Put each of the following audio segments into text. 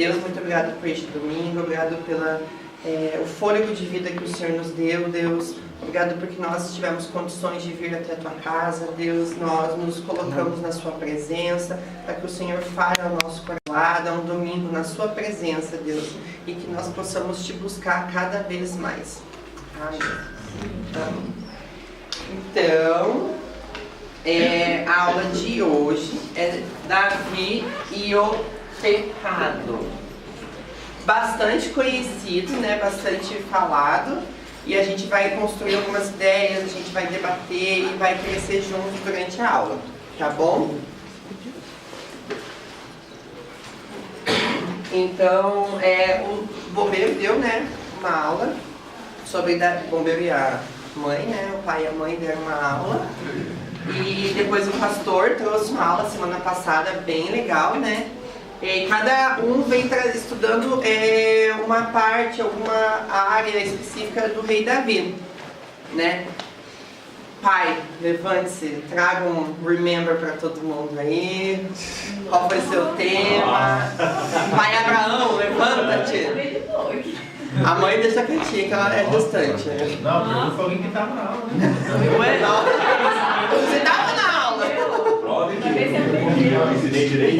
Deus, muito obrigado por este domingo, obrigado pela o fôlego de vida que o Senhor nos deu, Deus. Obrigado porque nós tivemos condições de vir até a Tua casa, Deus. Nós nos colocamos na Sua presença, para que o Senhor fale ao nosso coração, um domingo na Sua presença, Deus. E que nós possamos Te buscar cada vez mais. Amém. Então, a aula de hoje é Davi e o pecado. Bastante conhecido, né? Bastante falado. E a gente vai construir algumas ideias, a gente vai debater e vai crescer juntos durante a aula. Tá bom? Então, o bombeiro deu, né, uma aula sobre o bombeiro e a mãe, né? O pai e a mãe deram uma aula. E depois o pastor trouxe uma aula semana passada bem legal, né? E cada um vem estudando uma parte, alguma área específica do rei Davi, né? Pai, levante-se, traga um remember para todo mundo aí. Qual foi seu tema? Pai Abraão, levanta-te. A mãe deixa quietinha, que ela é distante. Não, pergunta pra alguém que estava na aula, né? Você estava na aula. Prova que eu ensinei direito.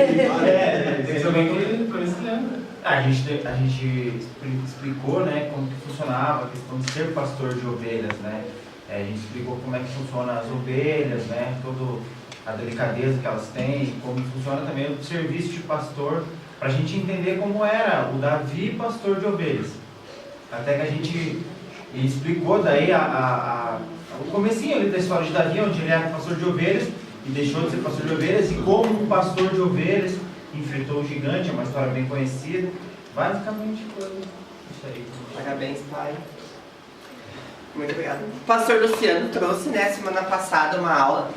Tem que ser alguém que se lembra. A gente explicou, né, como que funcionava a questão de ser pastor de ovelhas, né? A gente explicou como é que funciona as ovelhas, né? Toda a delicadeza que elas têm, como funciona também o serviço de pastor, para a gente entender como era o Davi pastor de ovelhas. Até que a gente explicou daí o comecinho ali da história de Davi, onde ele era pastor de ovelhas e deixou de ser pastor de ovelhas, e como um pastor de ovelhas enfrentou o gigante, é uma história bem conhecida. Basicamente foi isso aí. Parabéns, pai. Muito obrigada. O pastor Luciano trouxe, né, semana passada uma aula.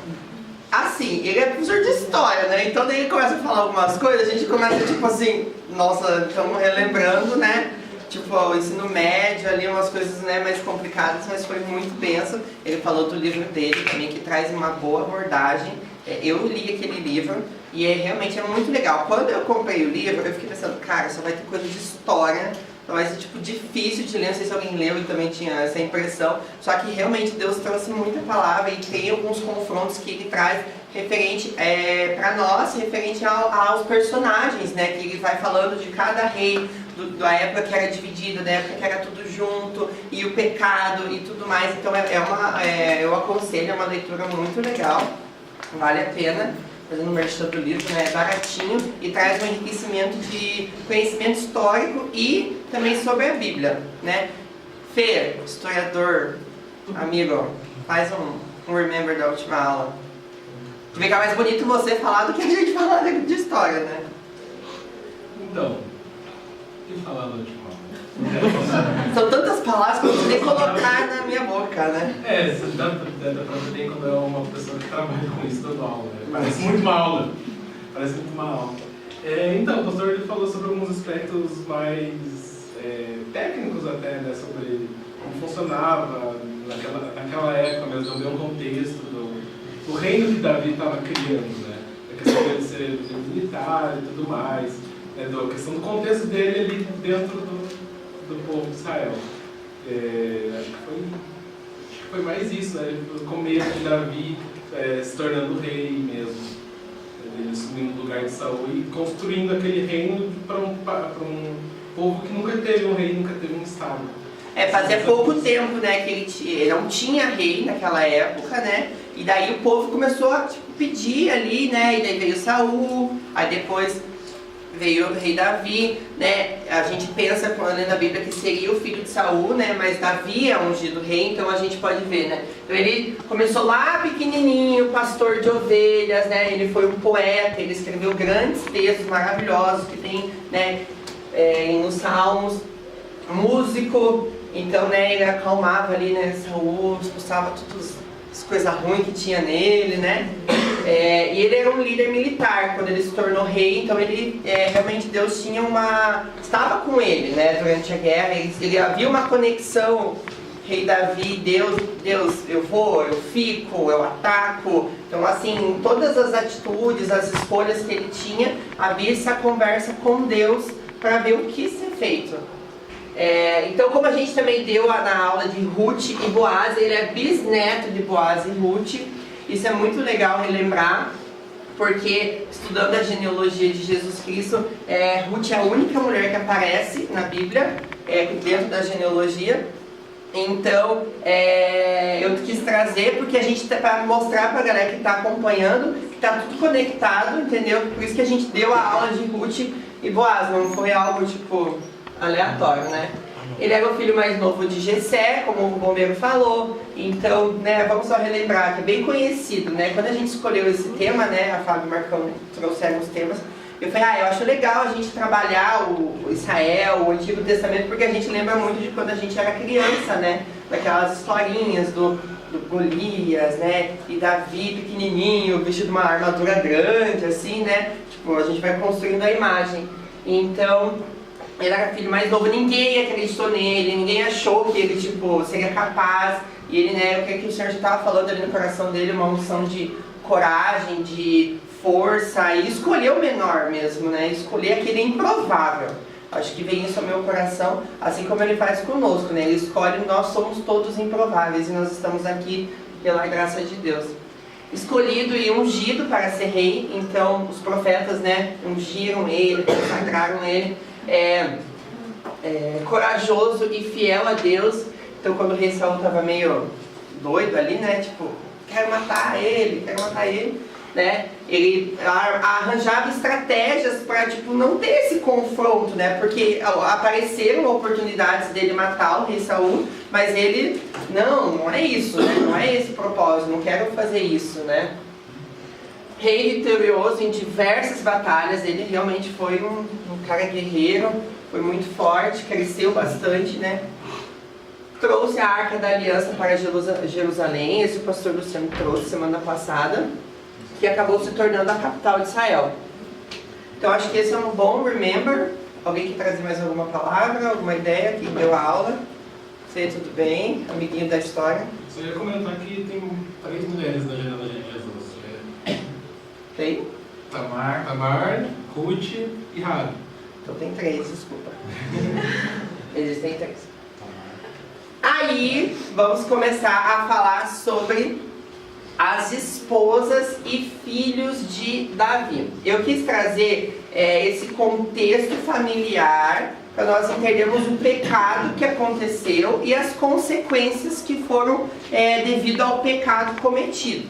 Assim, ele é professor de história, né? Então daí ele começa a falar algumas coisas, a gente começa tipo assim, nossa, estamos relembrando, né? Tipo, o ensino médio ali, umas coisas, né, mais complicadas, mas foi muito denso. Ele falou do livro dele também, que traz uma boa abordagem. Eu li aquele livro e realmente é muito legal. Quando eu comprei o livro, eu fiquei pensando, cara, só vai ter coisa de história, então vai ser tipo difícil de ler. Não sei se alguém leu e também tinha essa impressão. Só que realmente Deus trouxe muita palavra e tem alguns confrontos que ele traz referente para nós, referente aos personagens, né? Que ele vai falando de cada rei, da época que era dividida, da época que era tudo junto, e o pecado e tudo mais. Então eu aconselho, é uma leitura muito legal, vale a pena. Fazendo merchan do livro, né? É baratinho e traz um enriquecimento de conhecimento histórico e também sobre a Bíblia, né? Fê, historiador, amigo, faz um remember da última aula. Fica mais bonito você falar do que a gente falar de história, né? Então, o que falar da última aula? São tantas palavras que eu não nem colocar na minha boca, né? Dá pra ver quando é uma pessoa que trabalha com isso dando aula, né? Parece muito uma aula. Parece muito uma aula. Então, o pastor ele falou sobre alguns aspectos mais técnicos até, né? Sobre como funcionava naquela época mesmo, deu um contexto do reino que Davi estava criando, né? A questão dele ser militar e tudo mais, né? A questão do contexto dele ali dentro do povo de Israel. Acho que foi mais isso, né? O começo de Davi se tornando rei mesmo. Ele assumindo o lugar de Saul e construindo aquele reino para um povo que nunca teve um rei, nunca teve um estado. Fazia pouco tempo, né, que ele não tinha rei naquela época, né? E daí o povo começou a pedir ali, né? E daí veio Saul, aí depois veio o rei Davi, né? A gente pensa, quando lendo a Bíblia, que seria o filho de Saul, né? Mas Davi é ungido rei, então a gente pode ver, né? Então ele começou lá pequenininho, pastor de ovelhas, né? Ele foi um poeta, ele escreveu grandes textos maravilhosos que tem, né? Nos Salmos, músico, então, né? Ele acalmava ali, né? Saul, expulsava todas as coisas ruins que tinha nele, né? E ele era um líder militar quando ele se tornou rei, então ele realmente Deus estava com ele, né, durante a guerra. Ele havia uma conexão, rei Davi, Deus, eu vou, eu fico, eu ataco. Então assim, todas as atitudes, as escolhas que ele tinha, havia essa conversa com Deus para ver o que ser feito. Então, como a gente também deu na aula de Ruth e Boaz, ele é bisneto de Boaz e Ruth. Isso é muito legal relembrar, porque estudando a genealogia de Jesus Cristo, Ruth é a única mulher que aparece na Bíblia, dentro da genealogia. Então, eu quis trazer porque a gente para mostrar para a galera que está acompanhando que está tudo conectado, entendeu? Por isso que a gente deu a aula de Ruth e Boaz, não foi algo tipo aleatório, né? Ele era o filho mais novo de Jessé, como o bombeiro falou. Então, né, vamos só relembrar que é bem conhecido, né? Quando a gente escolheu esse tema, né, a Fábio e o Marcão trouxeram os temas, eu falei, eu acho legal a gente trabalhar o Israel, o Antigo Testamento, porque a gente lembra muito de quando a gente era criança, né? Daquelas historinhas do Golias, né? E Davi pequenininho, vestido de uma armadura grande, assim, né? Tipo, a gente vai construindo a imagem. Então, ele era filho mais novo, ninguém acreditou nele, ninguém achou que ele, tipo, seria capaz. E ele, né, o que o Senhor já estava falando ali no coração dele, uma unção de coragem, de força, e escolher o menor mesmo, né? Escolher aquele improvável. Acho que vem isso ao meu coração, assim como ele faz conosco, né? Ele escolhe, nós somos todos improváveis e nós estamos aqui pela graça de Deus. Escolhido e ungido para ser rei, então os profetas, né, ungiram ele, consagraram ele. Corajoso e fiel a Deus. Então quando o rei Saul estava meio doido ali, né? Tipo, quero matar ele, né? Ele arranjava estratégias para tipo, não ter esse confronto, né? Porque apareceram oportunidades dele matar o rei Saul, mas ele, não é isso, né? Não é esse o propósito, não quero fazer isso, né? Rei vitorioso em diversas batalhas, ele realmente foi um cara guerreiro, foi muito forte, cresceu bastante, né? Trouxe a Arca da Aliança para Jerusalém, esse o pastor Luciano trouxe semana passada, que acabou se tornando a capital de Israel. Então acho que esse é um bom remember. Alguém quer trazer mais alguma palavra, alguma ideia? Quem deu a aula? Sei, tudo bem? Amiguinho da história. Só ia comentar que tem 3 mulheres na genealogia de Jesus. Tem? Tamar, Ruth e Rabi. Então tem 3, desculpa. Existem 3. Aí vamos começar a falar sobre as esposas e filhos de Davi. Eu quis trazer esse contexto familiar para nós entendermos o pecado que aconteceu e as consequências que foram devido ao pecado cometido,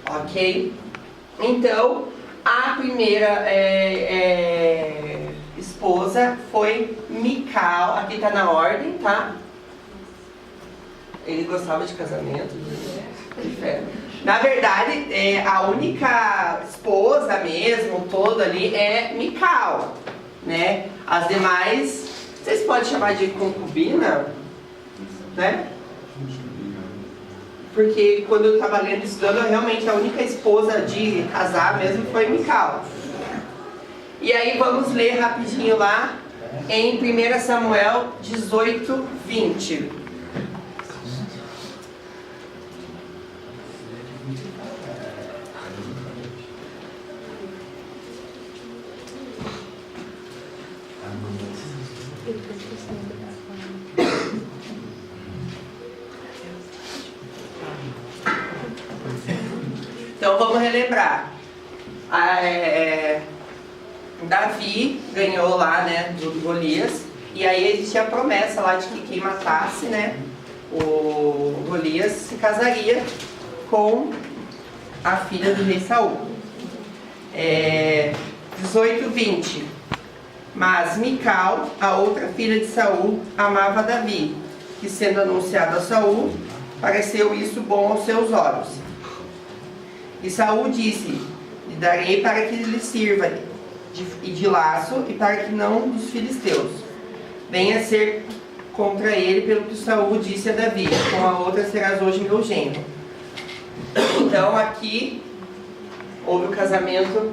ok? Então, a primeira esposa foi Mical, aqui está na ordem, tá? Ele gostava de casamento, que fé. Na verdade, a única esposa mesmo, toda ali, é Mical, né? As demais, vocês podem chamar de concubina, né? Porque quando eu estava lendo, estudando, realmente a única esposa de casar mesmo foi Mical. E aí vamos ler rapidinho lá em 1 Samuel 18, 20. Então vamos relembrar. Davi ganhou lá, né, do Golias. E aí existia a promessa lá de que quem matasse, né, o Golias se casaria com a filha do rei Saul. 18, 20. Mas Mical, a outra filha de Saul, amava Davi, que sendo anunciado a Saul, pareceu isso bom aos seus olhos. E Saul disse: lhe darei para que lhe sirva de laço e para que não dos filisteus venha ser contra ele, pelo que Saul disse a Davi: com a outra serás hoje meu genro. Então aqui houve o casamento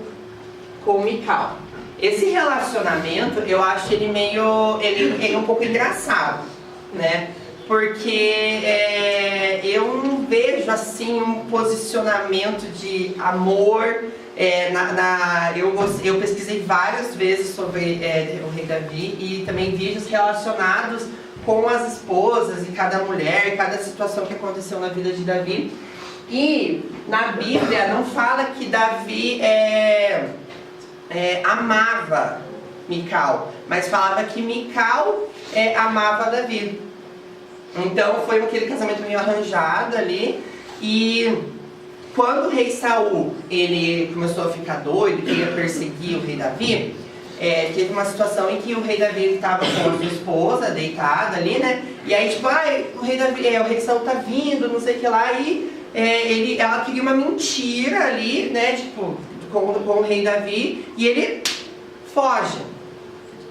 com Mical. Esse relacionamento, eu acho ele ele é um pouco engraçado, né? Porque eu não vejo vejo assim um posicionamento de amor. Eu pesquisei várias vezes sobre o rei Davi e também vídeos relacionados com as esposas e cada mulher, cada situação que aconteceu na vida de Davi. E na Bíblia não fala que Davi amava Mical, mas falava que Mical amava Davi. Então foi aquele casamento meio arranjado ali. E quando o rei Saul ele começou a ficar doido, queria perseguir o rei Davi, teve uma situação em que o rei Davi estava com a sua esposa deitada ali, né? E aí tipo, o rei Saul tá vindo, não sei o que lá, e ela queria uma mentira ali, né? Tipo, com o rei Davi, e ele foge.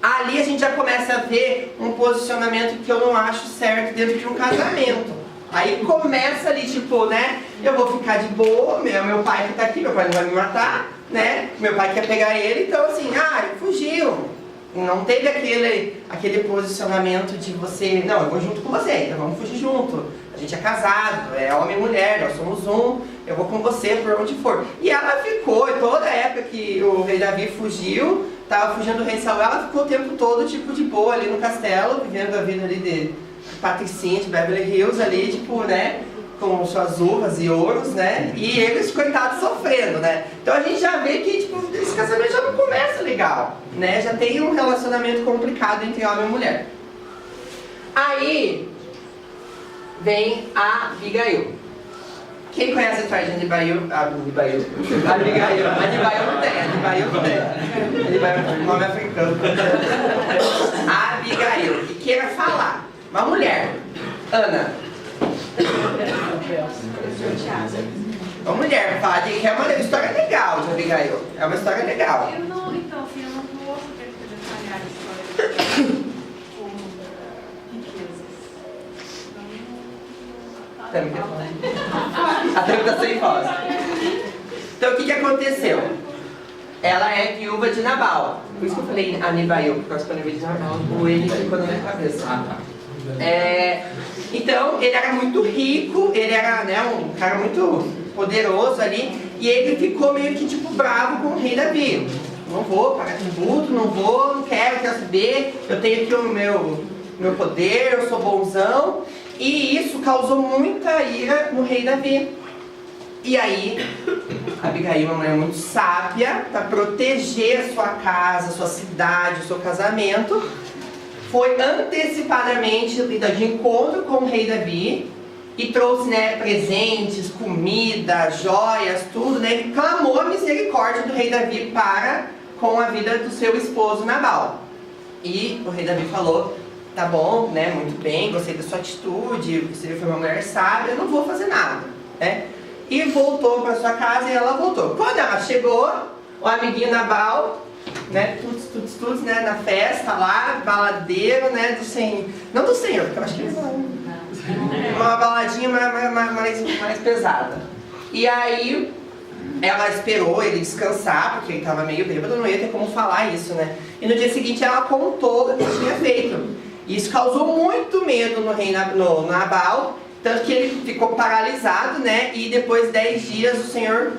Ali a gente já começa a ver um posicionamento que eu não acho certo dentro de um casamento. Aí começa ali, tipo, né? Eu vou ficar de boa, meu pai que tá aqui, meu pai não vai me matar, né? Meu pai quer pegar ele, então assim, ele fugiu. Não teve aquele posicionamento de você, não, eu vou junto com você, então vamos fugir junto. A gente é casado, é homem e mulher, nós somos um, eu vou com você por onde for. E ela ficou, toda a época que o rei Davi fugiu, tava fugindo do rei Saul, ela ficou o tempo todo, tipo, de boa ali no castelo, vivendo a vida ali de patricinha de Beverly Hills ali, tipo, né, com suas uvas e ouros, né, e eles, coitados, sofrendo, né. Então a gente já vê que, tipo, esse casamento já não começa legal, né, já tem um relacionamento complicado entre homem e mulher. Aí vem a Abigail. Quem conhece a história de Abigail não tem, nome africano. A Abigail, que queira falar, uma mulher, Ana. Uma mulher, fala que é uma história legal de Abigail, é uma história legal. Eu não vou ter que detalhar a história com riquezas. A Tânia tá sem voz. Então o que aconteceu? Ela é viúva de Nabal. Por isso que eu falei Anibail, porque eu acho que eu lembrei de Nabal, o ele ficou na minha cabeça. Então ele era muito rico, ele era, né, um cara muito poderoso ali, e ele ficou meio que tipo bravo com o rei Davi. Não vou pagar tributo, não quero saber, eu tenho aqui o meu poder, eu sou bonzão. E isso causou muita ira no rei Davi. E aí, Abigail, uma mulher muito sábia, para proteger a sua casa, a sua cidade, o seu casamento, foi antecipadamente de encontro com o rei Davi e trouxe, né, presentes, comida, joias, tudo, né, e clamou a misericórdia do rei Davi para com a vida do seu esposo Nabal. E o rei Davi falou: tá bom, né, muito bem, gostei da sua atitude, você foi uma mulher sábia, eu não vou fazer nada, né? E voltou para sua casa e ela voltou. Quando ela chegou, o amiguinho Nabal, né, tudo, né, na festa lá, baladeiro, né, do Senhor, não do Senhor, porque eu acho que eles uma baladinha mais pesada. E aí, ela esperou ele descansar, porque ele estava meio bêbado, não ia ter como falar isso, né? E no dia seguinte ela contou o que tinha feito. Isso causou muito medo no rei Nabal, tanto que ele ficou paralisado, né? E depois de 10 dias o Senhor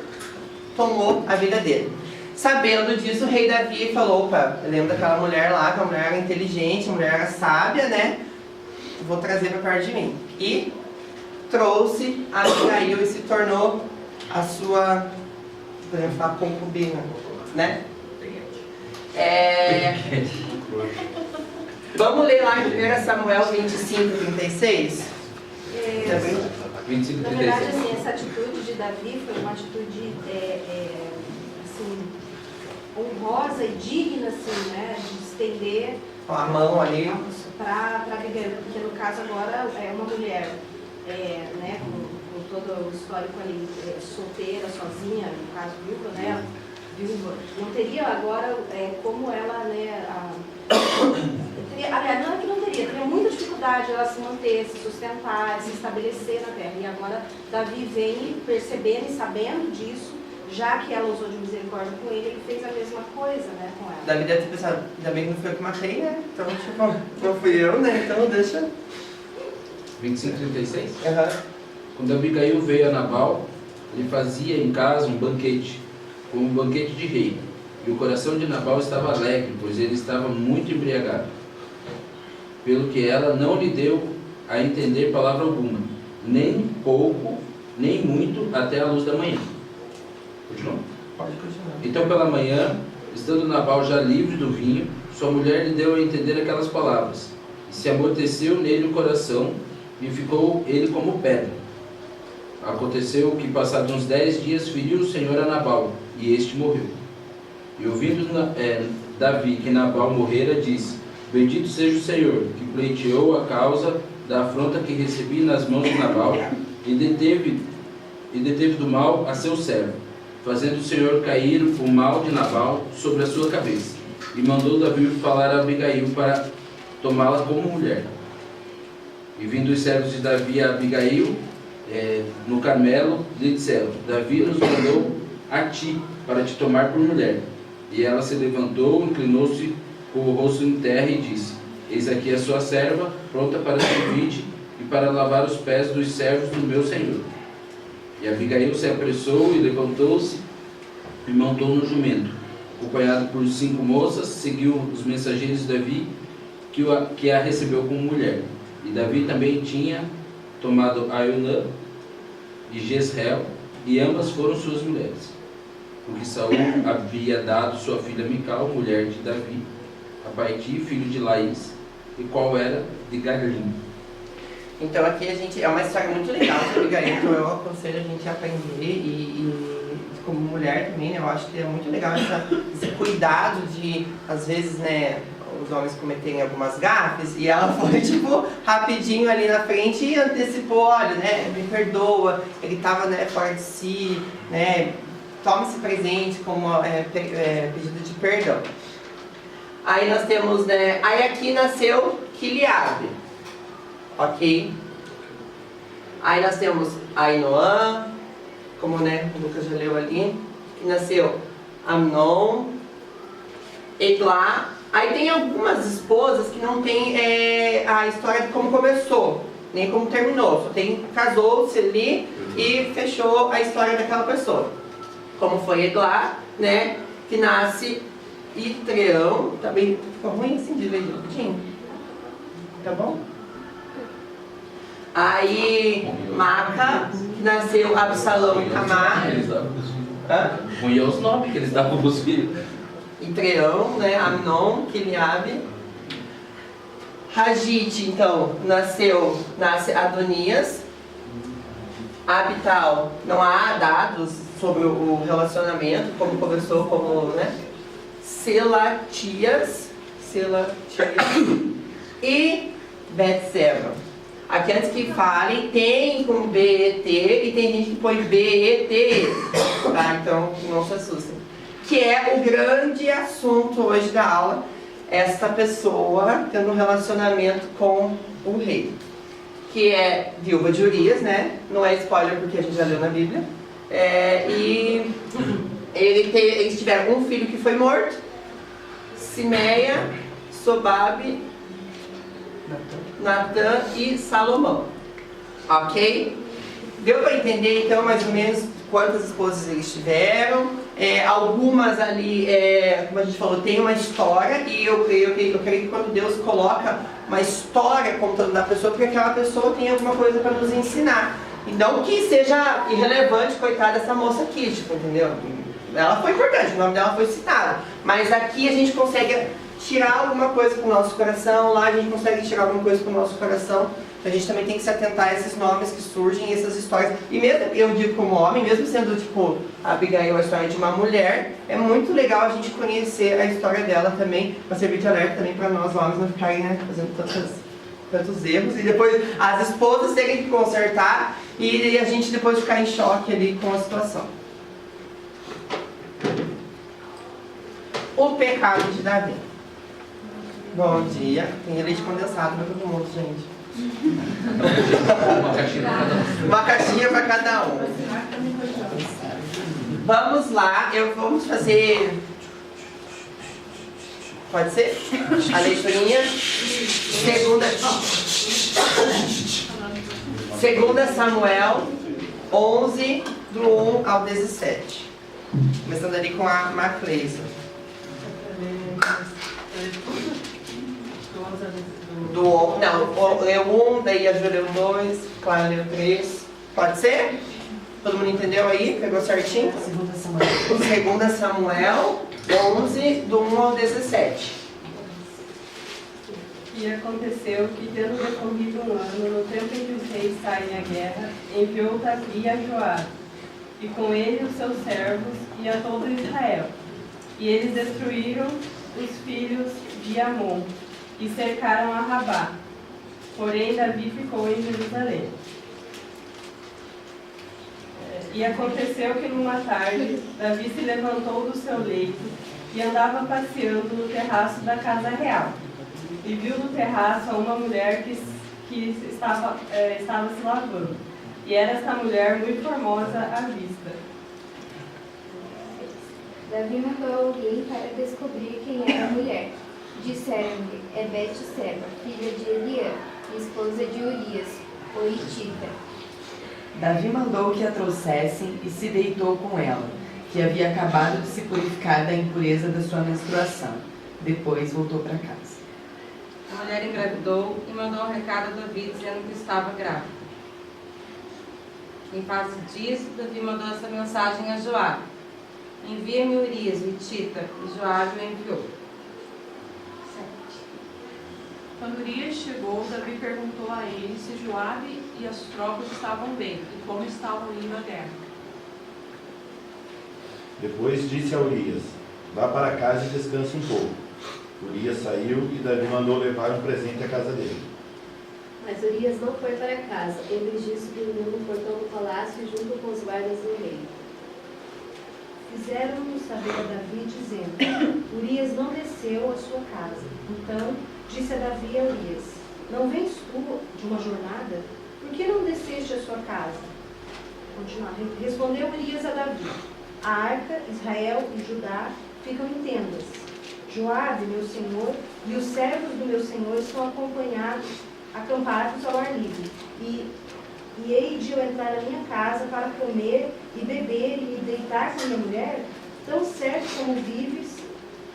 tomou a vida dele. Sabendo disso, o rei Davi falou: opa, eu lembro daquela mulher lá, que a mulher era inteligente, a mulher era sábia, né? Vou trazer para perto de mim. E trouxe a Abigail e se tornou a sua, podemos falar, concubina, né? Vamos ler lá em 1 Samuel 25:36? 25, Na verdade, assim, essa atitude de Davi foi uma atitude assim, honrosa e digna, assim, né, de estender a mão ali para Abigail, porque no caso agora é uma mulher, né, com todo o histórico ali, solteira, sozinha, no caso viúva, né, não teria agora como ela, né, aliás, não é que não teria muita dificuldade ela se manter, se sustentar, se estabelecer na terra. E agora Davi vem percebendo e sabendo disso, já que ela usou de misericórdia com ele fez a mesma coisa, né, com ela. Davi deve ter pensado: ainda bem que não foi eu que matei, né? Então, tipo, não fui eu, né? Então deixa. 25:36? Aham. Quando Abigail veio a Nabal, ele fazia em casa um banquete, como um banquete de rei. E o coração de Nabal estava alegre, pois ele estava muito embriagado. Pelo que ela não lhe deu a entender palavra alguma, nem pouco, nem muito, até a luz da manhã. Continua. Pode continuar. Então pela manhã, estando Nabal já livre do vinho, sua mulher lhe deu a entender aquelas palavras. E se amorteceu nele o coração, e ficou ele como pedra. Aconteceu que, passados uns 10 dias, feriu o Senhor a Nabal, e este morreu. E ouvindo Davi que Nabal morrera, disse: Bendito seja o Senhor, que pleiteou a causa da afronta que recebi nas mãos de Nabal, e deteve do mal a seu servo, fazendo o Senhor cair o mal de Nabal sobre a sua cabeça. E mandou Davi falar a Abigail para tomá-la como mulher. E vindo os servos de Davi a Abigail, no Carmelo, lhe disseram: Davi nos mandou a ti, para te tomar por mulher. E ela se levantou, inclinou-se com o rosto em terra e disse: Eis aqui a sua serva, pronta para servir-te e para lavar os pés dos servos do meu senhor. E Abigail se apressou e levantou-se e montou no jumento. Acompanhado por 5 moças, seguiu os mensageiros de Davi, que a recebeu como mulher. E Davi também tinha tomado Aionã e Jezreel, e ambas foram suas mulheres, porque Saul havia dado sua filha Mical, mulher de Davi, a Paiti, filho de Laís, e qual era de Galim. Então aqui é uma história muito legal sobre Abigail, então eu aconselho a gente a aprender e como mulher também, né, eu acho que é muito legal esse cuidado de, às vezes, né, os homens cometerem algumas gafes, e ela foi, tipo, rapidinho ali na frente e antecipou: olha, né, me perdoa, ele estava, né, fora de si, né, toma esse presente como pedido de perdão. Aí nós temos, né, aí aqui nasceu Quiliabe, ok? Aí nós temos Ainoã, como, né, o Lucas já leu ali, que nasceu Amnon, Eglá. Aí tem algumas esposas que não tem a história de como começou, nem como terminou. Só tem, casou-se ali e fechou a história daquela pessoa. Como foi Eglá, né, que nasce Itreão. Também ficou ruim assim de ler direitinho. Tá bom? Aí Maca, que nasceu Absalão e Tamar. Ruim é os nomes que eles davam para os filhos. Itreão, né, Amnon, Quiliabe. Hagite, então, nasce Adonias. Abital, não há dados sobre o relacionamento, como começou, como, né? Selatias e Betseba. Aqui, antes que falem, tem com BET e tem gente que põe BET, tá? Então não se assustem. Que é o grande assunto hoje da aula, esta pessoa tendo um relacionamento com o rei, que é viúva de Urias, né? Não é spoiler porque a gente já leu na Bíblia. E eles tiveram um filho que foi morto, Simeia, Sobabe, Natã e Salomão. Ok? Deu para entender então mais ou menos quantas esposas eles tiveram? Algumas ali, como a gente falou, tem uma história, e eu creio que quando Deus coloca uma história contando da pessoa, porque aquela pessoa tem alguma coisa para nos ensinar. E não que seja irrelevante, coitada dessa moça aqui, tipo, entendeu? Ela foi importante, o nome dela foi citado. Mas aqui a gente consegue tirar alguma coisa para o nosso coração, lá a gente consegue tirar alguma coisa para o nosso coração. Então a gente também tem que se atentar a esses nomes que surgem, essas histórias. E mesmo, eu digo como homem, mesmo sendo tipo a Abigail, a história de uma mulher, é muito legal a gente conhecer a história dela também, para servir de alerta também para nós homens não ficarem, né, fazendo tantos erros. E depois as esposas terem que consertar e a gente depois ficar em choque ali com a situação. O pecado de Davi. Bom dia. Tem leite condensado para todo mundo, gente. Uma caixinha para cada um. Vamos lá, vamos fazer. Pode ser? A leiturinha. 2 Samuel 11, do 1 ao 17. Começando ali com a Macleisa. Não, leu 1, daí a Ju leu 2, Clara leu 3. Pode ser? Todo mundo entendeu aí? Pegou certinho? 2 Samuel 11, do 1 ao 17. E aconteceu que, tendo decorrido um ano, no tempo em que os reis saem à guerra, enviou Davi a Joabe, e com ele os seus servos e a todo Israel. E eles destruíram os filhos de Amon e cercaram a Rabá. Porém, Davi ficou em Jerusalém. E aconteceu que numa tarde, Davi se levantou do seu leito e andava passeando no terraço da casa real. E viu no terraço uma mulher que estava se lavando. E era esta mulher muito formosa à vista. Davi mandou alguém para descobrir quem era a mulher. Disseram-lhe, é Betseba, filha de Eliã, esposa de Urias, o hitita. Davi mandou que a trouxessem e se deitou com ela, que havia acabado de se purificar da impureza da sua menstruação. Depois voltou para casa. A mulher engravidou e mandou um recado a Davi dizendo que estava grávida. Em face disso, Davi mandou essa mensagem a Joabe: envia-me Urias, o hitita, e Joabe o enviou. Quando Urias chegou, Davi perguntou a ele se Joabe e as tropas estavam bem e como estavam indo à guerra. Depois disse a Urias, vá para casa e descanse um pouco. Urias saiu e Davi mandou levar um presente à casa dele. Mas Urias não foi para casa, ele disse dormiu no portão do palácio junto com os guardas do rei. Fizeram-no saber a Davi, dizendo, Urias não desceu à sua casa. Então disse a Davi a Urias, não vens tu de uma jornada? Por que não desceste à sua casa? Continuar. Respondeu Urias a Davi, a arca, Israel e Judá ficam em tendas. Joabe, meu senhor, e os servos do meu senhor estão acampados ao ar livre. E hei de eu entrar na minha casa para comer e beber e me deitar com minha mulher? Tão certo como vives,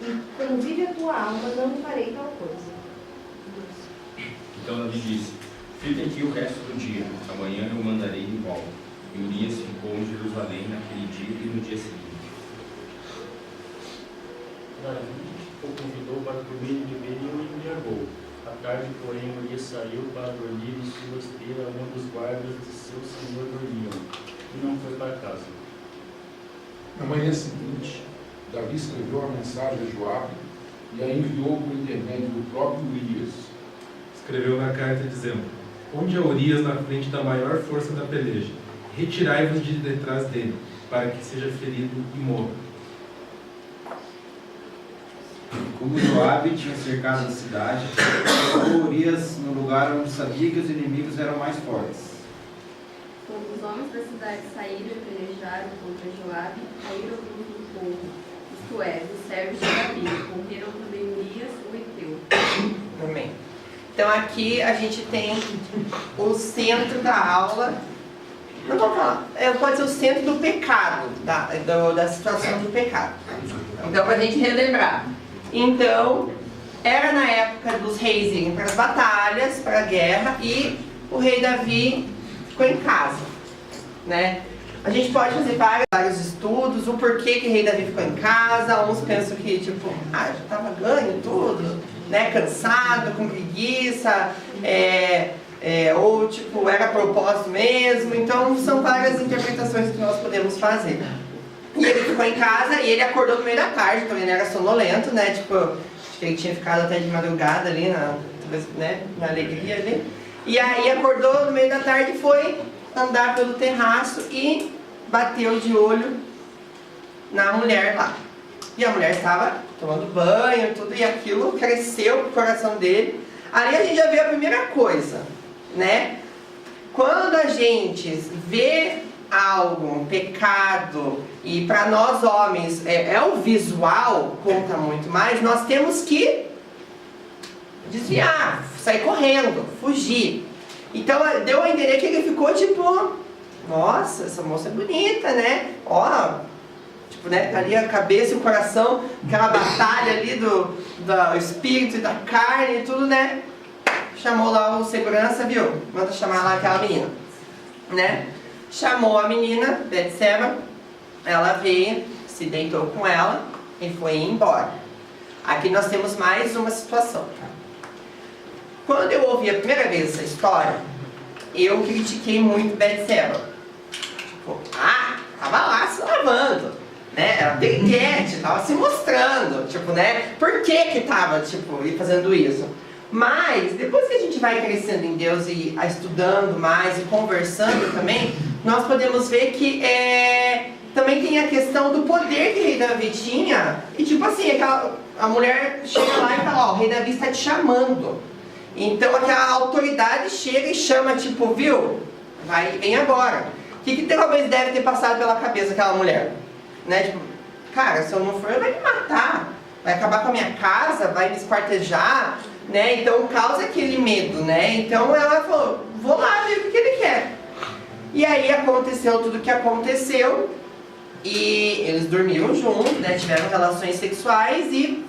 e como vive a tua alma, não farei tal coisa. Então Davi disse, fique aqui o resto do dia, amanhã eu mandarei de volta. E Urias ficou em Jerusalém naquele dia e no dia seguinte. Davi o convidou para comer e beber e o embriagou. À tarde, porém, Urias saiu para dormir em sua esteira, onde os guardas de seu senhor dormiam, e não foi para casa. Na manhã seguinte, Davi escreveu a mensagem a Joabe e a enviou por intermédio do próprio Urias. Escreveu na carta dizendo, onde é Urias na frente da maior força da peleja? Retirai-vos de detrás dele, para que seja ferido e morra. Como Joabe tinha cercado a cidade, colocou Urias no lugar onde sabia que os inimigos eram mais fortes. Quando os homens da cidade saíram e pelejaram contra Joabe, caíram alguns do povo, isto é, dos servos de Davi, morreram também Urias, o heteu. Amém. Então aqui a gente tem o centro da aula. Não vou falar, pode ser o centro do pecado, da situação do pecado. Então, para a gente relembrar. Então, era na época dos reis irem para as batalhas, para a guerra, e o rei Davi ficou em casa, né? A gente pode fazer vários estudos, o porquê que o rei Davi ficou em casa. Uns pensam que, tipo, já estava ganho tudo, né? Cansado, com preguiça, ou tipo, era propósito mesmo. Então são várias interpretações que nós podemos fazer. E ele ficou em casa e ele acordou no meio da tarde, então ele era sonolento, né? Tipo, acho que ele tinha ficado até de madrugada ali, na alegria ali. E aí acordou no meio da tarde e foi andar pelo terraço e bateu de olho na mulher lá. E a mulher estava tomando banho e tudo, e aquilo cresceu pro coração dele. Ali a gente já vê a primeira coisa, né? Quando a gente vê algo, um pecado, e para nós homens o visual conta muito mais, nós temos que desviar, sair correndo, fugir. Então deu a entender que ele ficou tipo, nossa, essa moça é bonita, né? Ó, tipo, né, ali a cabeça e o coração, aquela batalha ali do espírito e da carne e tudo, né? Chamou lá o segurança, viu? Manda chamar lá aquela menina, né? Chamou a menina, Betseba, ela veio, se deitou com ela e foi embora. Aqui nós temos mais uma situação. Quando eu ouvi a primeira vez essa história, eu critiquei muito Betseba. Tipo, tava lá se lavando, né? Era peguete, tava se mostrando, tipo, né? Por que tava, tipo, fazendo isso? Mas, depois que a gente vai crescendo em Deus e estudando mais e conversando também, nós podemos ver que também tem a questão do poder que o rei Davi tinha. E tipo assim, a mulher chega lá e fala, ó, o rei Davi está te chamando. Então aquela autoridade chega e chama, tipo, viu? Vem agora. O que talvez deve ter passado pela cabeça daquela mulher? Né? Tipo, cara, se eu não for, ele vai me matar. Vai acabar com a minha casa, vai me esquartejar, né? Então causa aquele medo, né? Então ela falou, vou lá ver o que ele quer. E aí aconteceu tudo o que aconteceu. E eles dormiram juntos, né? Tiveram relações sexuais e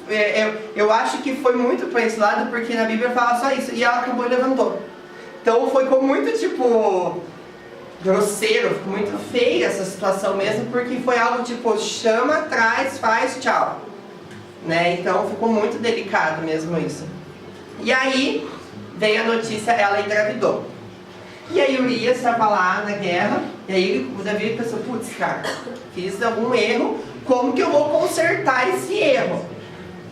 eu acho que foi muito para esse lado, porque na Bíblia fala só isso. E ela acabou e levantou. Então foi muito tipo grosseiro, ficou muito feia essa situação mesmo, porque foi algo tipo chama, traz, faz, tchau, né? Então ficou muito delicado mesmo isso. E aí veio a notícia, ela engravidou. E aí Urias estava lá na guerra, e aí o Davi pensou, putz, cara, fiz algum erro, como que eu vou consertar esse erro?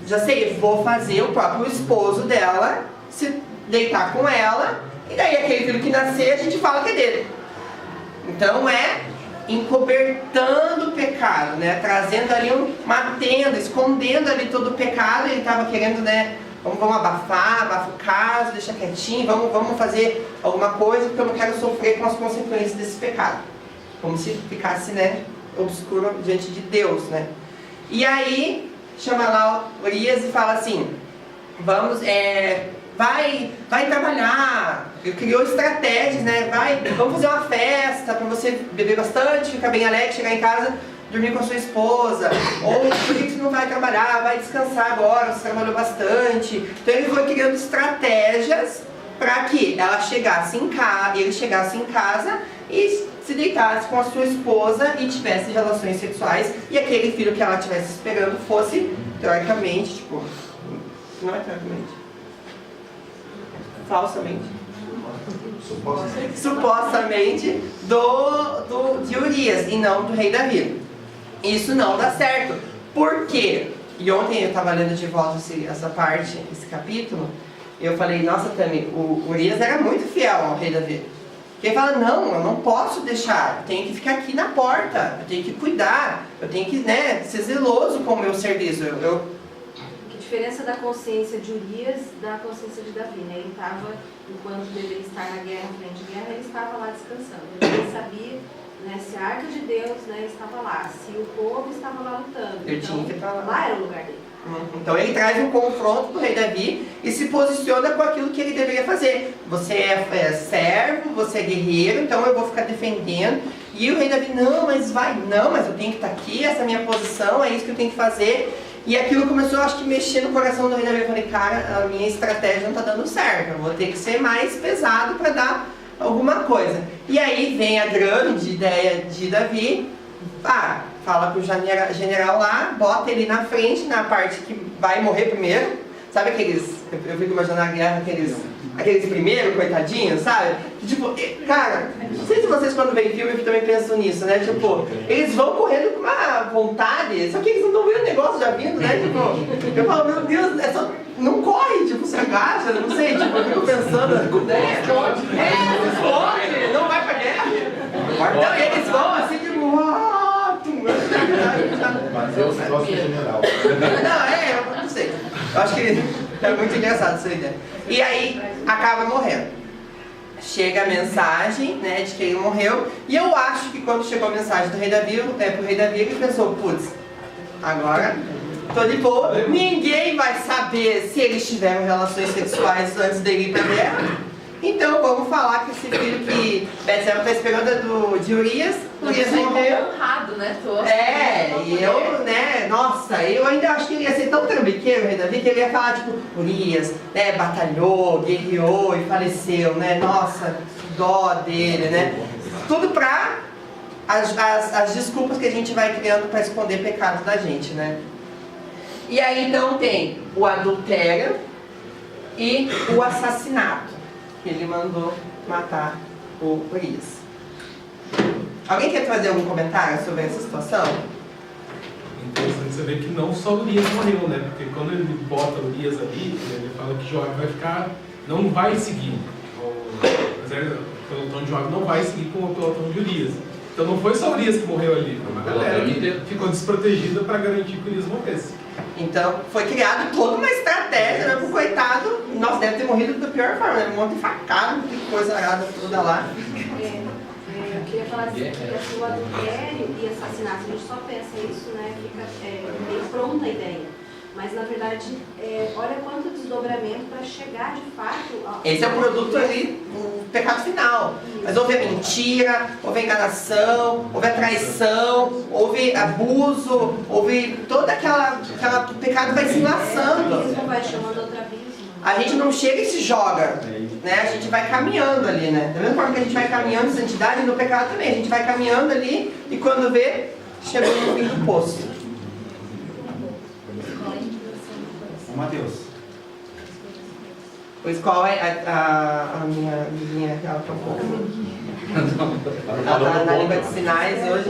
Já sei, vou fazer o próprio esposo dela se deitar com ela, e daí aquele filho que nascer a gente fala que é dele. Então encobertando o pecado, né? Trazendo ali uma tenda, escondendo ali todo o pecado. Ele estava querendo, né? Vamos abafar, abafa o caso, deixa quietinho, vamos fazer alguma coisa, porque eu não quero sofrer com as consequências desse pecado. Como se ficasse, né, obscuro diante de Deus, né? E aí, chama lá Urias e fala assim, vamos, vai trabalhar, criou estratégias, né? Vamos fazer uma festa para você beber bastante, ficar bem alegre, chegar em casa, dormir com a sua esposa, ou por que você não vai trabalhar, vai descansar agora, você trabalhou bastante. Então ele foi criando estratégias para que ela chegasse em casa, ele chegasse em casa e se deitasse com a sua esposa e tivesse relações sexuais, e aquele filho que ela estivesse esperando fosse, teoricamente, tipo, não é teoricamente, falsamente, supostamente de Urias e não do rei Davi. Isso não dá certo. Por quê? E ontem eu estava lendo de volta essa parte, esse capítulo, eu falei, nossa, Tami, o Urias era muito fiel ao rei Davi. Porque ele fala, não, eu não posso deixar, eu tenho que ficar aqui na porta, eu tenho que cuidar, eu tenho que, né, ser zeloso com o meu serviço. Que diferença da consciência de Urias da consciência de Davi, né? Ele estava, enquanto deveria estar na guerra, frente de guerra, ele estava lá descansando. Ele sabia, né, se a arca de Deus, né, estava lá, se o povo estava lá lutando. Ele tinha que estar lá. Lá era o lugar dele. Então ele traz um confronto para o rei Davi e se posiciona com aquilo que ele deveria fazer. Você é servo, você é guerreiro, então eu vou ficar defendendo. E o rei Davi, não, mas eu tenho que estar aqui, essa é a minha posição, é isso que eu tenho que fazer. E aquilo começou, acho que, mexer no coração do rei Davi. Eu falei, cara, a minha estratégia não está dando certo, eu vou ter que ser mais pesado para dar alguma coisa. E aí vem a grande ideia de Davi, fala com o general lá, bota ele na frente, na parte que vai morrer primeiro. Sabe aqueles, eu fico imaginando a guerra, aqueles primeiros, coitadinhos, sabe? Tipo, cara, não sei se vocês quando veem filme também pensam nisso, né? Tipo, eles vão correndo com uma vontade, só que eles não estão vendo o negócio já vindo, né? Tipo, eu falo, meu Deus, não corre, tipo, se agacha, não sei, tipo, eu fico pensando, explode, não vai pra guerra. Então eles vão assim, tipo, Mateus gosta de general. Eu não sei. Eu acho que é muito engraçado essa ideia. E aí, acaba morrendo. Chega a mensagem, né, de que ele morreu. E eu acho que quando chegou a mensagem do rei Davi, pro rei Davi, ele pensou, putz, agora tô de boa. Ninguém vai saber se eles tiveram relações sexuais antes dele ir pra guerra. Então vamos falar que esse filho que Betseba está esperando é de Urias. Urias morreu. honrado, né? E eu, né, nossa, eu ainda acho que ele ia ser tão trambiqueiro, rei Davi, que ele ia falar, tipo, Urias, né, batalhou, guerreou e faleceu, né, nossa, dó dele, né, tudo pra as desculpas que a gente vai criando para esconder pecados da gente, né. E aí então tem o adultério e o assassinato, que ele mandou matar o Urias. Alguém quer trazer algum comentário sobre essa situação? Interessante você ver que não só Urias morreu, né? Porque quando ele bota Urias ali, ele fala que Joabe vai ficar, não vai seguir. O pelotão de Joabe não vai seguir com o pelotão de Urias. Então não foi só Urias que morreu ali, foi uma galera que ficou desprotegida para garantir que Urias morresse. Então foi criado toda uma estratégia, né, pro coitado. Nossa, deve ter morrido da pior forma, né? Um monte de facada, que coisa arada toda lá. Eu queria falar assim, que o adultério e assassinato, a gente só pensa isso, né? Fica meio pronta a ideia. Mas na verdade, olha quanto desdobramento para chegar de fato. Esse é o produto ali, o pecado final. Mas houve a mentira, houve a enganação, houve a traição, houve abuso, houve toda aquela o pecado vai se enlaçando. Isso vai chamando outra abismo. A gente não chega e se joga, né? A gente vai caminhando ali, né? Da mesma forma que a gente vai caminhando em santidade, no pecado também. A gente vai caminhando ali e quando vê, chegou no fim do poço. Mateus. Pois qual é a minha vizinha, ela tá um pouco... Ela tá na língua de sinais hoje.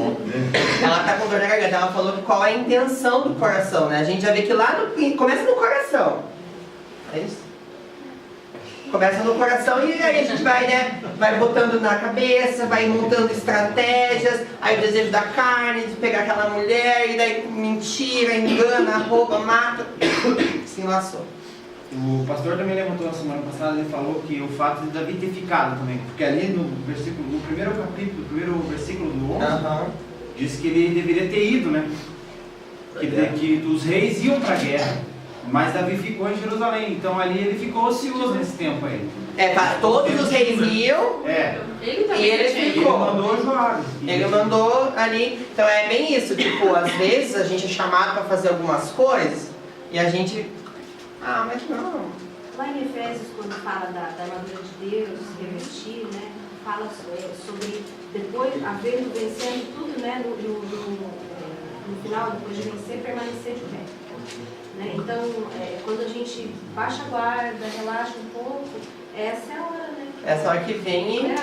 Ela tá com dor na garganta. Ela falou que qual é a intenção do coração, né? A gente já vê que lá no... começa no coração. É isso? Começa no coração e aí a gente vai, né? Vai botando na cabeça, vai montando estratégias, aí o desejo da carne, de pegar aquela mulher, e daí mentira, engana, rouba, mata. Se enlaçou. O pastor também levantou na semana passada, ele falou que o fato de Davi ter ficado também, porque ali no primeiro capítulo, no primeiro versículo do 11, diz que ele deveria ter ido, né? Que os reis iam para a guerra. Mas Davi ficou em Jerusalém, então ali ele ficou ocioso nesse tempo aí. Todos os reis iam e ele ficou. Ele mandou Joabe. Ele mandou ali, então é bem isso, tipo, às vezes a gente é chamado para fazer algumas coisas e a gente, mas não. Lá em Efésios, quando fala da armadura de Deus, revestir, né, fala sobre depois, havendo vencendo tudo, né, no final, depois de vencer, permanecer de pé. Né? Então, quando a gente baixa a guarda, relaxa um pouco, essa é a hora, né? Essa hora que vem e...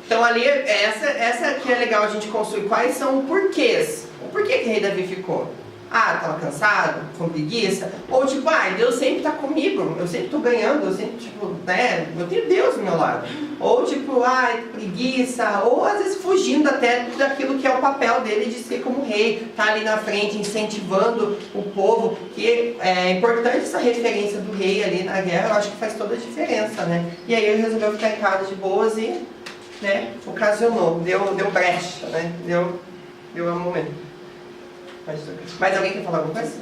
Então ali, essa que é legal a gente construir. Quais são os porquês? O porquê que o rei Davi ficou? Estava cansado, com preguiça? Ou tipo, Deus sempre está comigo, eu sempre estou ganhando, eu sempre, tipo, né, eu tenho Deus do meu lado. Ou tipo, preguiça, ou às vezes fugindo até daquilo que é o papel dele de ser como rei, tá ali na frente incentivando o povo, que é importante essa referência do rei ali na guerra, eu acho que faz toda a diferença, né? E aí ele resolveu ficar em casa de boas e, né, ocasionou, deu brecha, né, deu um momento. Mas alguém quer falar alguma coisa?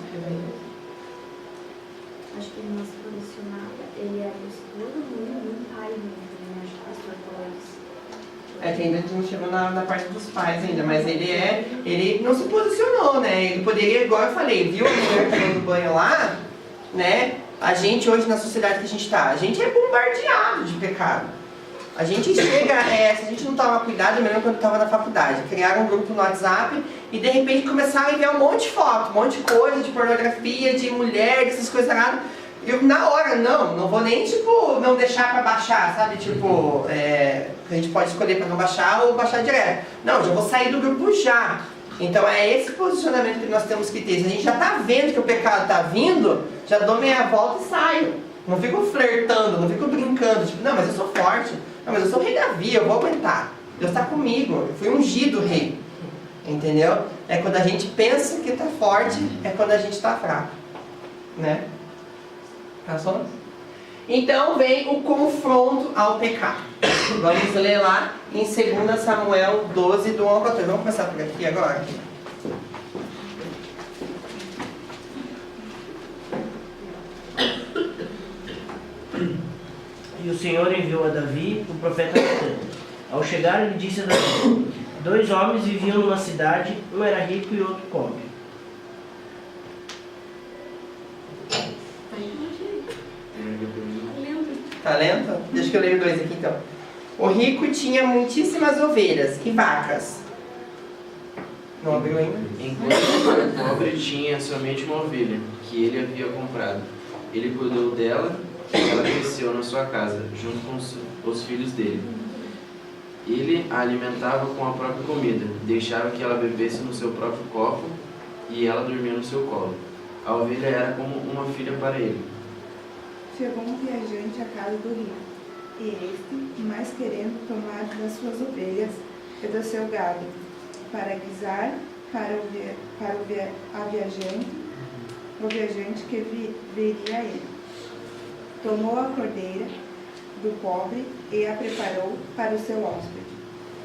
Acho que ele não se posicionava, ele era todo mundo, um pai mesmo, né? Acho que o pastor falou isso. Que ainda não chegou na parte dos pais ainda, mas ele não se posicionou, né? Ele poderia, igual eu falei, viu a mulher tomando banho lá, né? A gente hoje na sociedade que a gente está, a gente é bombardeado de pecado. A gente chega, se a gente não toma cuidado, mesmo quando estava na faculdade, criaram um grupo no WhatsApp e de repente começaram a enviar um monte de foto, um monte de coisa, de pornografia, de mulher, dessas coisas erradas. Eu na hora, não vou nem, tipo, não deixar para baixar, sabe? Tipo, a gente pode escolher para não baixar ou baixar direto. Não, já vou sair do grupo já. Então é esse posicionamento que nós temos que ter. Se a gente já está vendo que o pecado está vindo, já dou meia volta e saio. Não fico flertando, não fico brincando, tipo, não, mas eu sou forte. Não, mas eu sou o rei Davi, eu vou aguentar. Deus está comigo, eu fui ungido rei. Entendeu? É quando a gente pensa que está forte, é quando a gente está fraco. Né? Passou? Então vem o confronto ao pecado. Vamos ler lá em 2 Samuel 12, do 1 ao 14. Vamos começar por aqui agora? E o Senhor enviou a Davi o profeta Natan. Ao chegar, ele disse a Davi: 2 homens viviam numa cidade, um era rico e outro pobre. Tá lento? Deixa que eu leio 2 aqui então. O rico tinha muitíssimas ovelhas e vacas. Não abriu ainda? Enquanto o pobre tinha somente uma ovelha, que ele havia comprado. Ele cuidou dela e ela cresceu na sua casa, junto com os filhos dele. Ele a alimentava com a própria comida, deixava que ela bebesse no seu próprio copo e ela dormia no seu colo. A ovelha era como uma filha para ele. Chegou um viajante à casa do rico, e este, mais querendo tomar das suas ovelhas e do seu gado, para guisar para o viajante que veria ele. Tomou a cordeira do pobre e a preparou para o seu hóspede.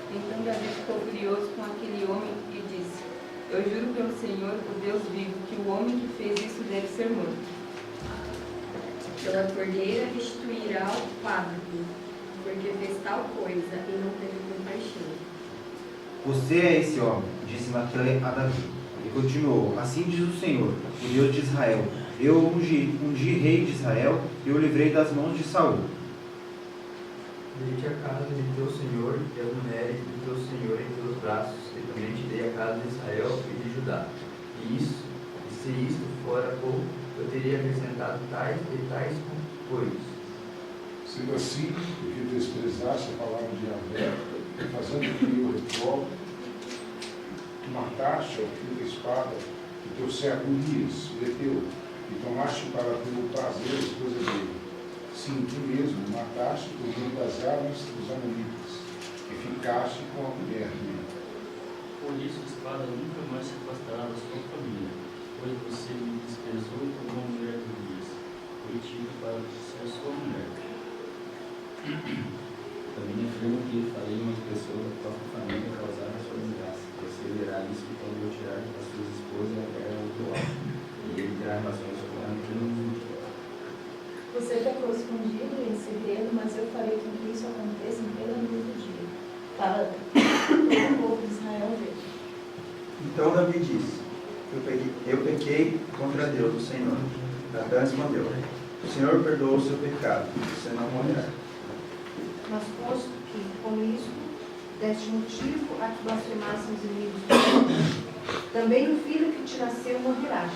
Então Davi ficou furioso com aquele homem e disse: Eu juro pelo Senhor, o Deus vivo, que o homem que fez isso deve ser morto. Pela cordeira restituirá o quádruplo, porque fez tal coisa e não teve compaixão. Você é esse homem, disse Natan a Davi. E continuou: Assim diz o Senhor, o Deus de Israel: Eu ungi rei de Israel e o livrei das mãos de Saul. Dei-te a casa de teu Senhor e as mulheres de teu Senhor em teus braços, e também te dei a casa de Israel e de Judá. E se isto fora pouco, eu teria acrescentado tais e tais coisas. Sendo assim, porque desprezaste a palavra de Yahvé, fazendo que eu reprovo, tu mataste ao fio da espada o teu servo Urias, o heteu, e tomaste para teu prazer a esposa dele. Sim, tu mesmo mataste por meio das armas dos amonitas, e ficaste com a mulher dele. Por isso a espada nunca mais se afastará da sua família, pois você me desprezou como uma mulher de Urias. Foi tido para ser sua mulher. Também afirmo que farei uma pessoa da própria família causar a sua desgraça. Você verá isso quando eu tirar as suas esposas e a terra do teu lado. E ele terá relações com ela pelo mundo. Você pecou escondido e em segredo, mas eu farei com que isso aconteça em plena luz do dia, para todo o povo de Israel ver. Então Davi disse: Eu pequei contra Deus, o Senhor. Natan respondeu: O Senhor perdoou o seu pecado, você não morrerá. Mas posto que, com isso, deste motivo a que blasfemassem os inimigos do Senhor, também o filho que te nasceu morrerá.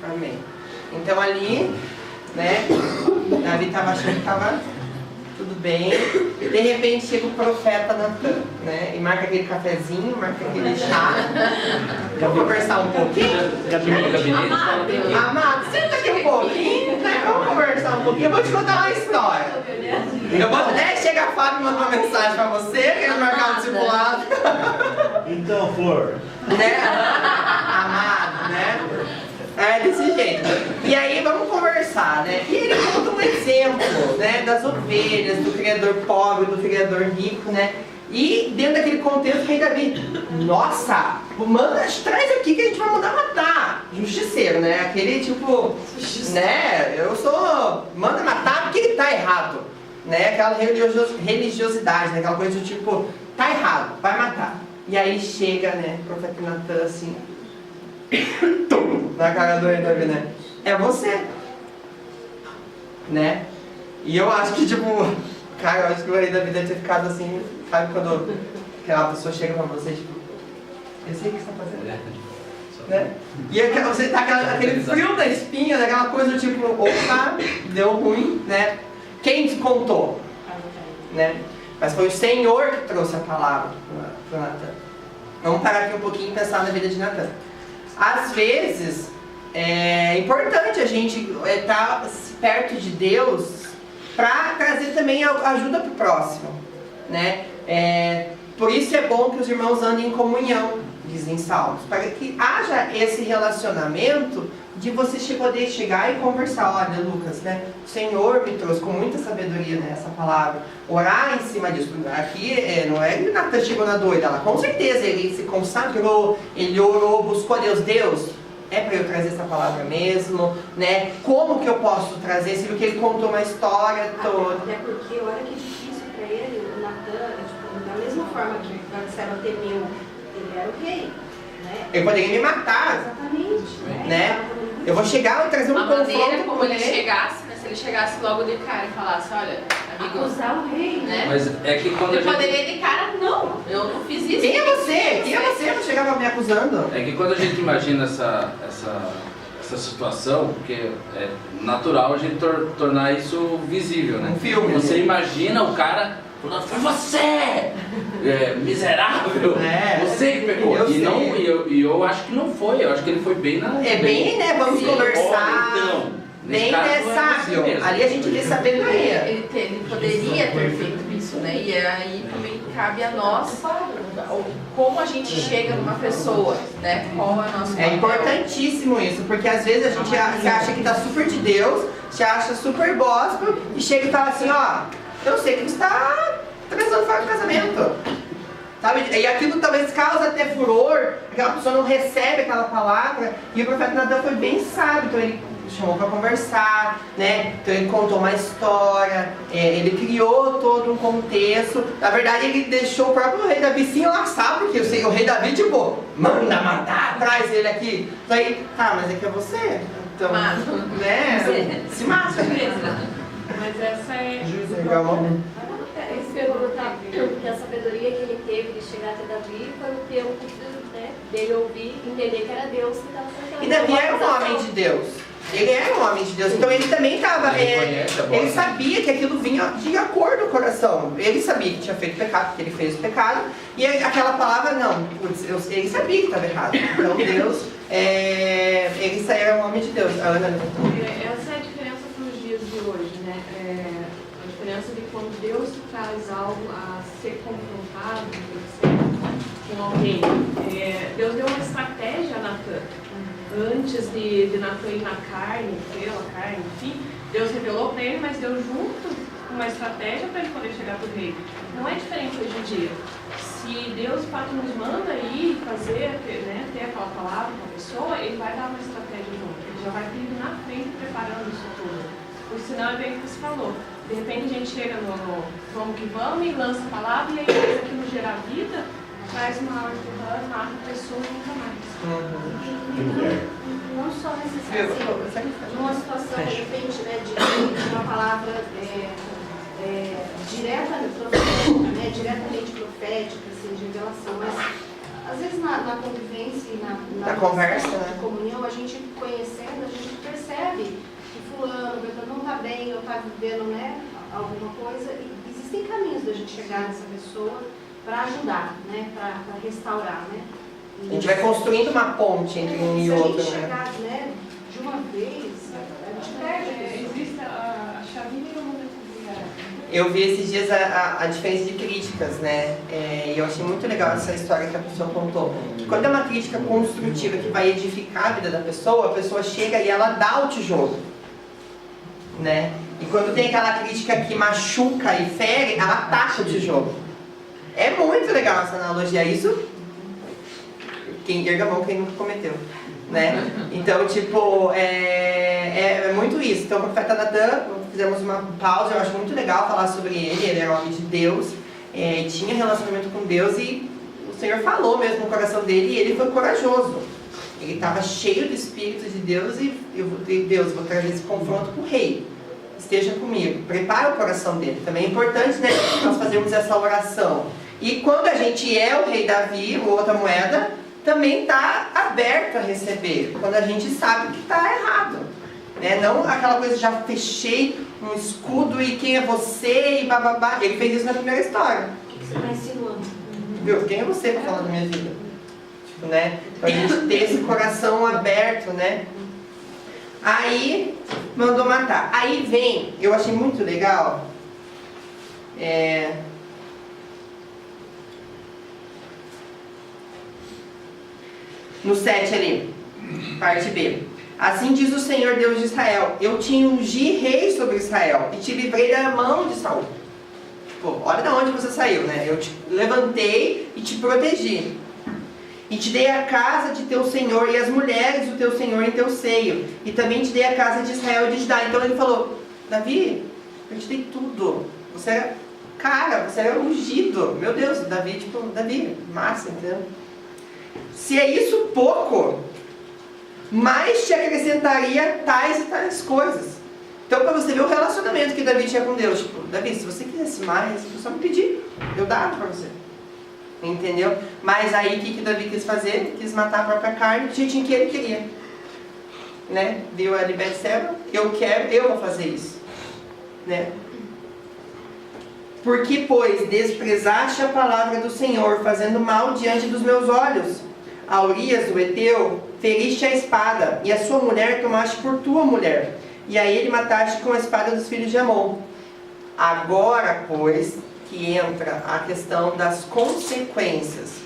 Amém. Então ali, né, Davi estava achando que estava tudo bem. De repente chega o profeta Natan, né, e marca aquele cafezinho, marca aquele chá. Vamos conversar um pouquinho? Amado, senta aqui um pouquinho, né? Vamos conversar um pouquinho. Eu vou te contar uma história. Eu vou, né, chega a Fábio e manda uma mensagem pra você, querendo marcar um discipulado. Então, Flor. Né? Amado, né? É desse jeito. E aí vamos conversar, né? E ele conta um exemplo, né, das ovelhas, do criador pobre, do criador rico, né? E dentro daquele contexto, o rei Davi, nossa, traz aqui que a gente vai mandar matar. Justiceiro, né? Aquele tipo, né? Manda matar porque ele tá errado. Né? Aquela religiosidade, né? Aquela coisa do tipo, tá errado, vai matar. E aí chega, né, o profeta Natan assim, na cara do rei Davi, né? É você. Né? E eu acho que, tipo, cara, eu acho que o rei Davi deve ter ficado assim, sabe quando aquela pessoa chega pra você, tipo, eu sei o que você tá fazendo. Né? E você tá aquele frio da espinha, daquela coisa tipo, opa, deu ruim, né? Quem te contou? Né? Mas foi o Senhor que trouxe a palavra para Natan. Vamos parar aqui um pouquinho e pensar na vida de Natan. Às vezes, é importante a gente estar perto de Deus para trazer também ajuda para o próximo. Né? Por isso é bom que os irmãos andem em comunhão, dizem Salmos, para que haja esse relacionamento de você poder chegar e conversar. Olha, Lucas, né? O Senhor me trouxe com muita sabedoria nessa palavra. Orar em cima disso. Aqui não é que Natan chegou na doida, ela com certeza ele se consagrou, ele orou, buscou Deus. Deus, É para eu trazer essa palavra mesmo, né? Como que eu posso trazer, se ele contou uma história toda. Até porque olha que difícil para ele, o Natan, tipo, da mesma forma que Batseba temeu, ele era o rei, né? Ele poderia me matar. Exatamente. Né? Eu vou chegar e trazer um a maneira confronto como com ele ele. chegasse, né? Se ele chegasse logo de cara e falasse, olha, amigo, acusar o rei, né? Mas é que quando Ele a gente... poderia de cara, não, eu não fiz isso. Quem é você? Quem é você pra chegar me acusando? É que quando a gente imagina essa situação, porque é natural a gente tornar isso visível, né? Um filme. Você imagina o cara falando, foi você! Miserável! Você que pegou. E eu acho que não foi, eu acho que ele foi bem na... É bem, né? Vamos conversar. Então, bem, caso, né, é assim sábio. mesmo. Ali a gente vê sabedoria. Ele poderia ter feito isso, né? E aí também cabe a nós como a gente chega numa pessoa, né? Qual é o nosso É papel. importantíssimo isso, porque às vezes a gente se acha que tá super de Deus, se acha super gospel e chega e fala assim, ó, eu sei que você está transando fora do casamento. Sabe? E aquilo talvez causa até furor, aquela pessoa não recebe aquela palavra, e o profeta Natan foi bem sábio, então ele chamou para conversar, né? Então ele contou uma história, ele criou todo um contexto. Na verdade ele deixou o próprio rei Davi se enlaçar, porque o rei Davi tipo, manda matar, traz ele aqui. Então aí, mas é que é você, então, né? Se mata. Mas essa é... Eles perguntam porque a sabedoria que ele teve de chegar até Davi foi o tempo, né, dele ouvir, entender que era Deus que estava tratando. E Davi era um homem de Deus. Ele era um homem de Deus. Então ele também estava. Ele sabia que aquilo vinha de acordo com o coração. Ele sabia que tinha feito pecado, porque ele fez o pecado. E aquela palavra, não. Ele sabia que estava errado. Então Deus, ele era um homem de Deus. A Ana, essa é a diferença para os dias de hoje, né? A diferença de quando Deus traz algo a ser confrontado com alguém. Deus deu uma estratégia a Natan. Antes de Natan ir na carne, pela carne, enfim, Deus revelou para ele, mas deu junto uma estratégia para ele poder chegar para o rei. Não é diferente hoje em dia. Se Deus de fato nos manda ir fazer, né, ter aquela palavra com a pessoa, ele vai dar uma estratégia junto. Ele já vai ter ido na frente preparando isso tudo. Porque senão é bem o que você falou. De repente a gente chega no vamos que vamos e lança a palavra e aí aquilo gerar vida, traz uma hora que mata a pessoa e nunca mais. Não só necessariamente numa situação de repente, né, de uma palavra diretamente profética, assim, de revelação, mas às vezes na convivência e na conversa, na comunhão, a gente conhecendo, a gente percebe que fulano não está bem ou está vivendo, né, alguma coisa, e existem caminhos da gente chegar nessa pessoa para ajudar, né, para restaurar, né. a gente vai construindo uma ponte entre um e outro, Se a gente né? chegar, né, de uma vez, a gente perde. Existe a chavinha e o momento de Eu vi esses dias a diferença de críticas, né? E eu achei muito legal essa história que a pessoa contou. Que quando é uma crítica construtiva que vai edificar a vida da pessoa, a pessoa chega e ela dá o tijolo, né? E quando tem aquela crítica que machuca e fere, ela taxa o tijolo. É muito legal essa analogia. Isso, quem erga a mão, quem nunca cometeu, né? Então, tipo, é muito isso. Então, o profeta Natan, fizemos uma pausa, eu acho muito legal falar sobre ele era um homem de Deus, tinha relacionamento com Deus e o Senhor falou mesmo no coração dele e ele foi corajoso. Ele estava cheio do Espírito de Deus e Deus, vou trazer esse confronto com o rei. Esteja comigo, prepara o coração dele. Também é importante, né, nós fazermos essa oração. E quando a gente é o rei Davi, ou outra moeda, também está aberto a receber, quando a gente sabe que está errado. Né? Não aquela coisa, já fechei um escudo e quem é você e bababá. Ele fez isso na primeira história. Você está insinuando. Viu? Quem é você para falar da minha vida? Tipo, né? Então a gente ter esse coração aberto, né? Aí mandou matar. Aí vem, eu achei muito legal. No 7 ali, parte B. Assim diz o Senhor Deus de Israel: eu te ungi rei sobre Israel e te livrei da mão de Saul. Tipo, olha de onde você saiu, né? Eu te levantei e te protegi. E te dei a casa de teu senhor e as mulheres do teu senhor em teu seio. E também te dei a casa de Israel e de Judá. Então ele falou, Davi, eu te dei tudo. Você era, cara, você era ungido. Meu Deus, Davi, tipo, Davi, massa, entendeu? Se é isso pouco, mais te acrescentaria tais e tais coisas. Então, para você ver o relacionamento que Davi tinha com Deus, tipo, Davi, se você quisesse mais, você só me pedir, eu dava para você. Entendeu? Mas aí, o que Davi quis fazer? Quis matar a própria carne do jeitinho que ele queria. Né? Viu ali Betseba? Eu vou fazer isso. Né? Porque, pois, desprezaste a palavra do Senhor, fazendo mal diante dos meus olhos. A Urias, o Heteu, feriste a espada, e a sua mulher tomaste por tua mulher. E a ele mataste com a espada dos filhos de Amon. Agora, pois, que entra a questão das consequências.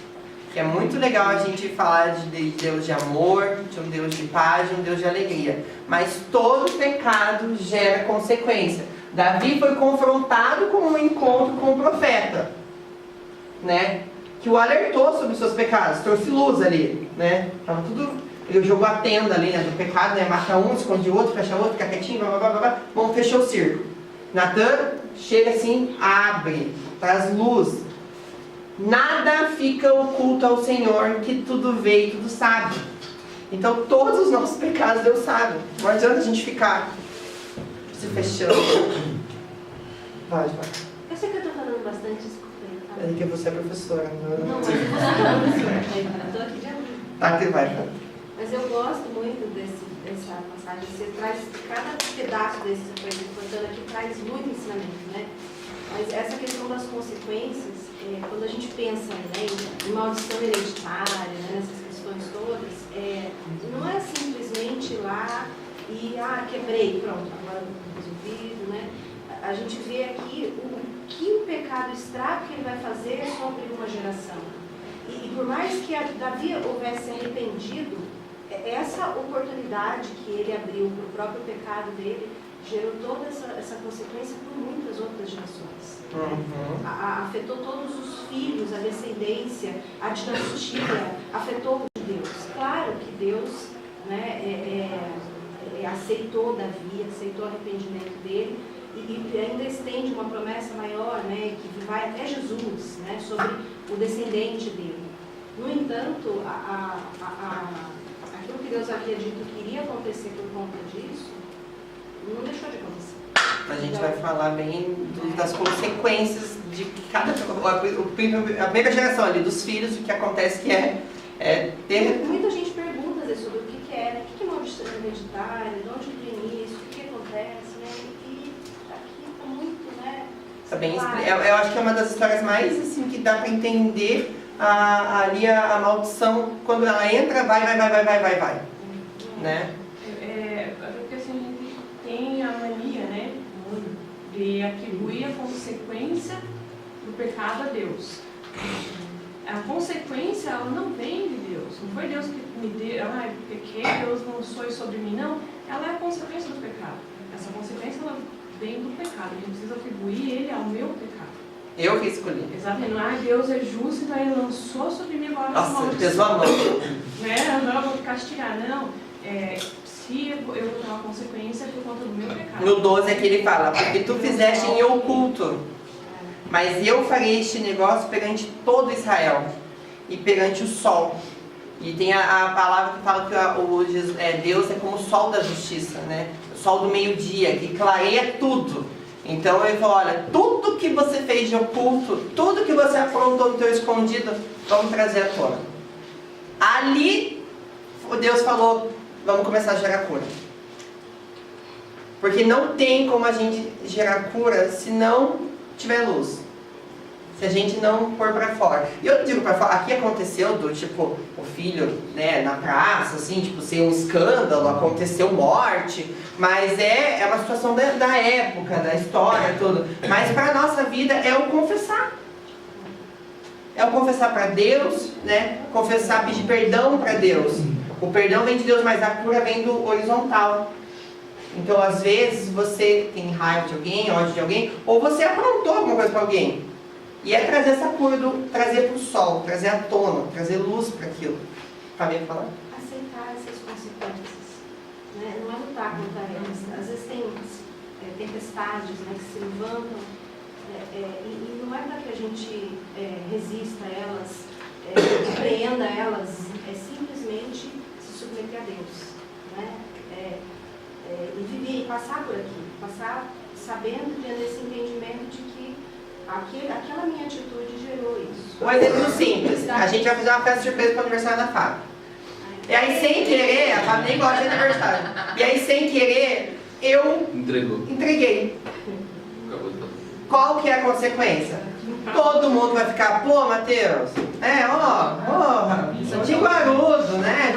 Que é muito legal a gente falar de Deus de amor, de um Deus de paz, de um Deus de alegria. Mas todo pecado gera consequência. Davi foi confrontado com um encontro com o profeta, né? Que o alertou sobre os seus pecados, trouxe luz ali, né? Tava tudo, ele jogou a tenda ali, né, do pecado, né? Mata um, esconde o outro, fecha o outro, fica quietinho, blá, blá, blá, blá. Bom, fechou o circo. Natan chega assim, abre, traz luz. Nada fica oculto ao Senhor, que tudo vê e tudo sabe. Então todos os nossos pecados Deus sabe. Não adianta a gente ficar se fechando. Vai. Eu sei que eu estou falando bastante, desculpa. É que você é professora. Não, mas eu não sou professora. Eu estou aqui de aluno. Tá, que vai. Mas eu gosto muito dessa passagem. Você traz, cada pedaço desse que foi contando aqui traz muito ensinamento, né? Mas essa questão das consequências, quando a gente pensa, né, em maldição hereditária, né, nessas questões todas, não é simplesmente ir lá e, quebrei, pronto, agora resolvido, né? A gente vê aqui o que o pecado estrago que ele vai fazer sobre uma geração. E por mais que Davi houvesse arrependido, essa oportunidade que ele abriu para o próprio pecado dele gerou toda essa consequência por muitas outras gerações. Uhum. Afetou todos os filhos, a descendência, a dinastia, afetou Deus. Claro que Deus, né, aceitou Davi, aceitou o arrependimento dele e ainda estende uma promessa maior, né, que vai até Jesus, né, sobre o descendente dele. No entanto, aquilo que Deus havia dito que iria acontecer por conta disso, não deixou de acontecer. A gente vai falar bem das consequências de cada... A primeira geração ali, dos filhos, o que acontece que ter... Muita gente pergunta sobre o que é, né? O que é maldição hereditária, de onde vem isso, o que acontece, né? E aqui está muito, né? Tá bem, claro. Eu acho que é uma das histórias mais, assim, que dá para entender ali a maldição, quando ela entra, vai, né? Porque assim, a gente tem a mania, né, de atribuir a consequência do pecado a Deus. A consequência, ela não vem de Deus. Não foi Deus que me deu, eu pequei, Deus lançou isso sobre mim. Não, ela é a consequência do pecado. Essa consequência, ela vem do pecado. A gente precisa atribuir ele ao meu pecado. Eu que escolhi. Exatamente. Deus é justo, então ele lançou sobre mim agora. Nossa, ele pesou a mão. Né? Não, eu vou te castigar. Não. Se eu vou ter uma consequência por conta do meu pecado. No 12 é que ele fala, porque tu fizeste em oculto, mas eu farei este negócio perante todo Israel e perante o sol. E tem a palavra que fala que Deus é como o sol da justiça, né? O sol do meio-dia, que clareia tudo. Então ele falou, olha, tudo que você fez de oculto, tudo que você aprontou no teu escondido, vamos trazer à tona. Ali, Deus falou, vamos começar a gerar cura. Porque não tem como a gente gerar cura se não tiver luz. Se a gente não pôr pra fora. E eu digo pra fora, aqui aconteceu do tipo, o filho, né, na praça, assim, tipo, ser um escândalo, aconteceu morte, mas é uma situação da época, da história, tudo. Mas pra nossa vida é o confessar. É o confessar pra Deus, né, confessar, pedir perdão pra Deus. O perdão vem de Deus, mas a cura vem do horizontal. Então, às vezes, você tem raiva de alguém, ódio de alguém, ou você aprontou alguma coisa pra alguém. E é trazer essa cura, trazer para o sol, trazer à tona, trazer luz para aquilo. Fabiana falar? Aceitar essas consequências, né? Não é lutar contra elas. Às vezes tem tempestades, né, que se levantam, e não é para que a gente resista a elas, compreenda elas, é simplesmente se submeter a Deus, né? E viver, passar por aqui, passar sabendo, tendo esse entendimento de que aquela minha atitude gerou isso. Um exemplo simples, a gente vai fazer uma festa surpresa para o aniversário da Fábio. E aí sem querer, a Fábio nem gosta de aniversário, e aí sem querer, eu entreguei. Qual que é a consequência? Todo mundo vai ficar, pô, Matheus, sou de Guarudo, né?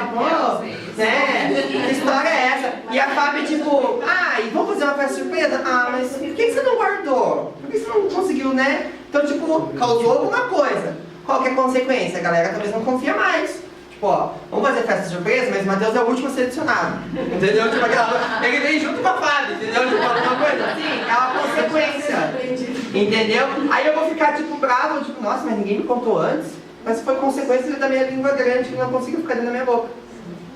Que história é essa? E a Fábio, tipo, e vamos fazer uma festa surpresa? Mas por que você não guardou? Por que você não conseguiu, né? Então, tipo, causou alguma coisa. Qual que é a consequência? A galera talvez não confia mais. Tipo, vamos fazer festa surpresa, mas o Matheus é o último selecionado. Entendeu? Tipo, ele vem junto com a Fábio, entendeu? Tipo, alguma coisa assim, é uma consequência. Entendeu? Aí eu vou ficar, tipo, bravo, tipo, nossa, mas ninguém me contou antes. Mas foi consequência da minha língua grande que não conseguiu ficar dentro da minha boca.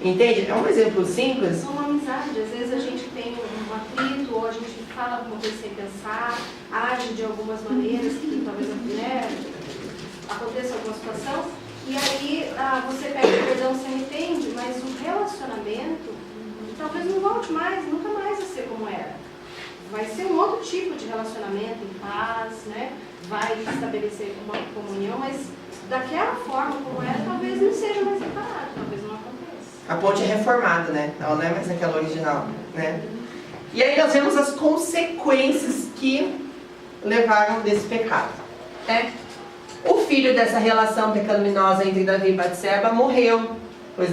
Entende? É um exemplo simples. É uma amizade. Às vezes a gente tem um atrito, ou a gente fala alguma coisa sem pensar, age de algumas maneiras que talvez aconteça alguma situação. E aí você pede perdão, você entende, mas o relacionamento talvez não volte mais, nunca mais a ser como era. Vai ser um outro tipo de relacionamento em paz, né? Vai estabelecer uma comunhão, mas daquela forma como era, talvez não seja mais separado, talvez não aconteça. A ponte é reformada, né? Ela não é mais aquela original, né? E aí nós vemos as consequências que levaram desse pecado, né? O filho dessa relação pecaminosa entre Davi e Batseba morreu, pois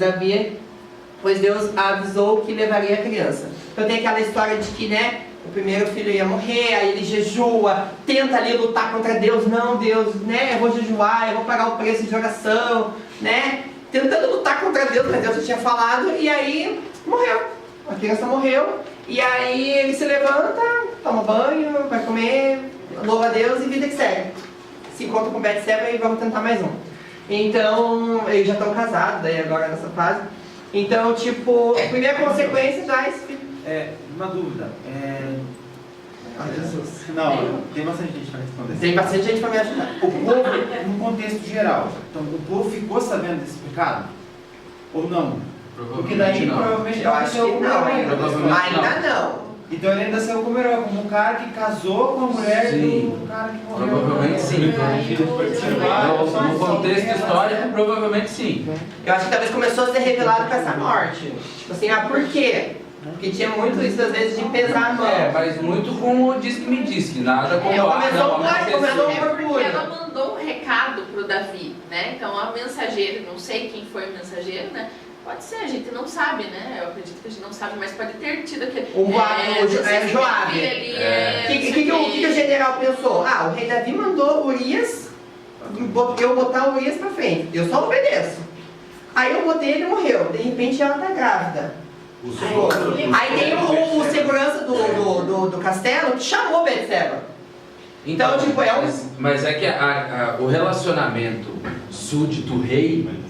Deus avisou que levaria a criança. Então tem aquela história de que, né, o primeiro filho ia morrer, aí ele jejua, tenta ali lutar contra Deus. Não, Deus, né, eu vou jejuar, eu vou pagar o preço de oração, né, tentando lutar contra Deus, mas Deus já tinha falado, e aí morreu. A criança morreu, e aí ele se levanta, toma banho, vai comer, louva a Deus e vida que segue. Se encontra com Batseba e vamos tentar mais um. Então, eles já estão casados daí agora nessa fase. Então, tipo, a primeira consequência da uma dúvida. Jesus. Não, tem bastante gente para responder. Tem bastante gente para me ajudar. O povo, no contexto geral, então o povo ficou sabendo desse pecado? Ou não? Porque daí provavelmente eu acho que não, ainda não. Então ele ainda saiu como herói, como um cara que casou com a mulher do cara que morreu. Provavelmente sim. No contexto histórico, provavelmente sim. Eu acho que talvez começou a ser revelado com essa morte. Tipo assim, por quê? Porque tinha muito isso às vezes de pesar a mão. Mas muito com o diz que me diz, que nada como porque ela mandou um recado pro Davi, né? Então a mensageira, não sei quem foi o mensageiro, né? Pode ser, a gente não sabe, né? Eu acredito que a gente não sabe, mas pode ter tido aquele... Joabe. O que o general pensou? O rei Davi mandou Urias, eu botar o Urias pra frente. Eu só obedeço. Aí eu botei ele e morreu. De repente ela tá grávida. Aí tem o segurança do castelo que chamou Batseba. Então, tipo, Mas é que o relacionamento súdito-rei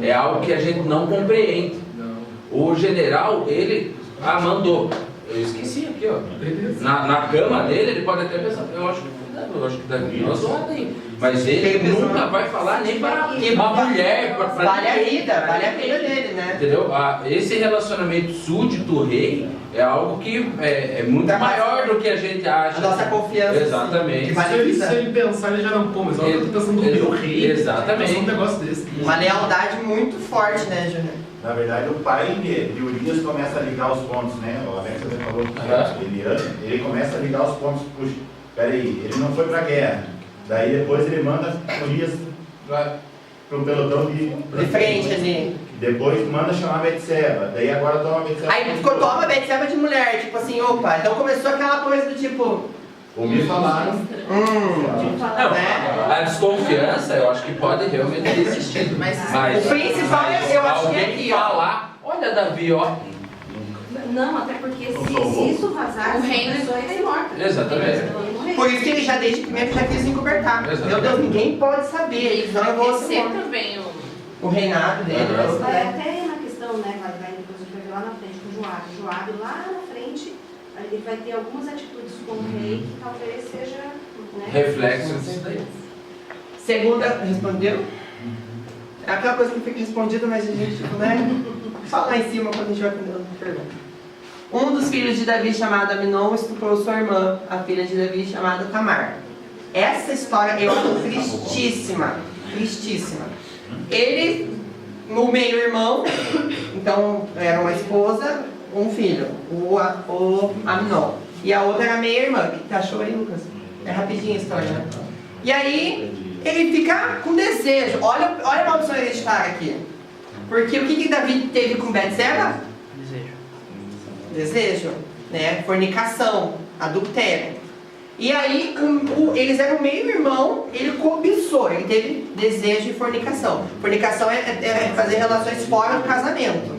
é algo que a gente não compreende. O general, ele mandou. Eu esqueci aqui, ó. Na cama dele, ele pode até pensar, eu acho que Davi nós ordem. Mas ele nunca vai falar nem para uma mulher. Vale a vida dele, né? Entendeu? Esse relacionamento súdito-rei é algo que é muito maior do que a gente acha. A nossa confiança. Exatamente. Se ele pensar, ele já não pô, mas olha, eu tô pensando no meu rei. Exatamente. Um negócio desse. Uma lealdade muito forte, né, Júnior? Na verdade, o pai de Urias começa a ligar os pontos, né? O Alex até falou que ele começa a ligar os pontos. Puxa, peraí, ele não foi pra guerra. Daí depois ele manda Urias pro pelotão de frente ali. Depois manda chamar Batseba. Daí agora toma Batseba. Aí toma Batseba de mulher, tipo assim, opa. Então começou aquela coisa do tipo... Me falaram. A desconfiança, eu acho que pode realmente ter existido. Mas o principal, eu acho que é aqui, falar, olha Davi, ó. Não, até porque se isso vazar, o reino é morto. Exatamente. Por isso que ele já desde primeiro já quis encobertar. Meu Deus, ninguém pode saber, senão eu vou ser também o reinado dele. Mas vai até na questão, né, vai depois a gente vai ver lá na frente com o Joabe. Joabe lá na frente, ele vai ter algumas atitudes com o rei que talvez seja, né, reflexo disso daí. Segunda, respondeu? É aquela coisa que fica respondida, mas a gente, tipo, né? Só lá em cima quando a gente vai aprendendo a pergunta. Um dos filhos de Davi, chamado Aminon, estuprou sua irmã, a filha de Davi, chamada Tamar. Essa história eu acho tristíssima. Tristíssima. Ele, o meio-irmão, então era uma esposa, um filho, o Aminon. E a outra era a meia-irmã. O que achou aí, Lucas? É rapidinho a história, né? E aí, ele fica com desejo. Olha a maldição hereditária aqui. Porque o que Davi teve com Betseba? Desejo, né? Fornicação, adultério. E aí, eles eram meio-irmão, ele cobiçou, ele teve desejo de fornicação. Fornicação é fazer relações fora do casamento.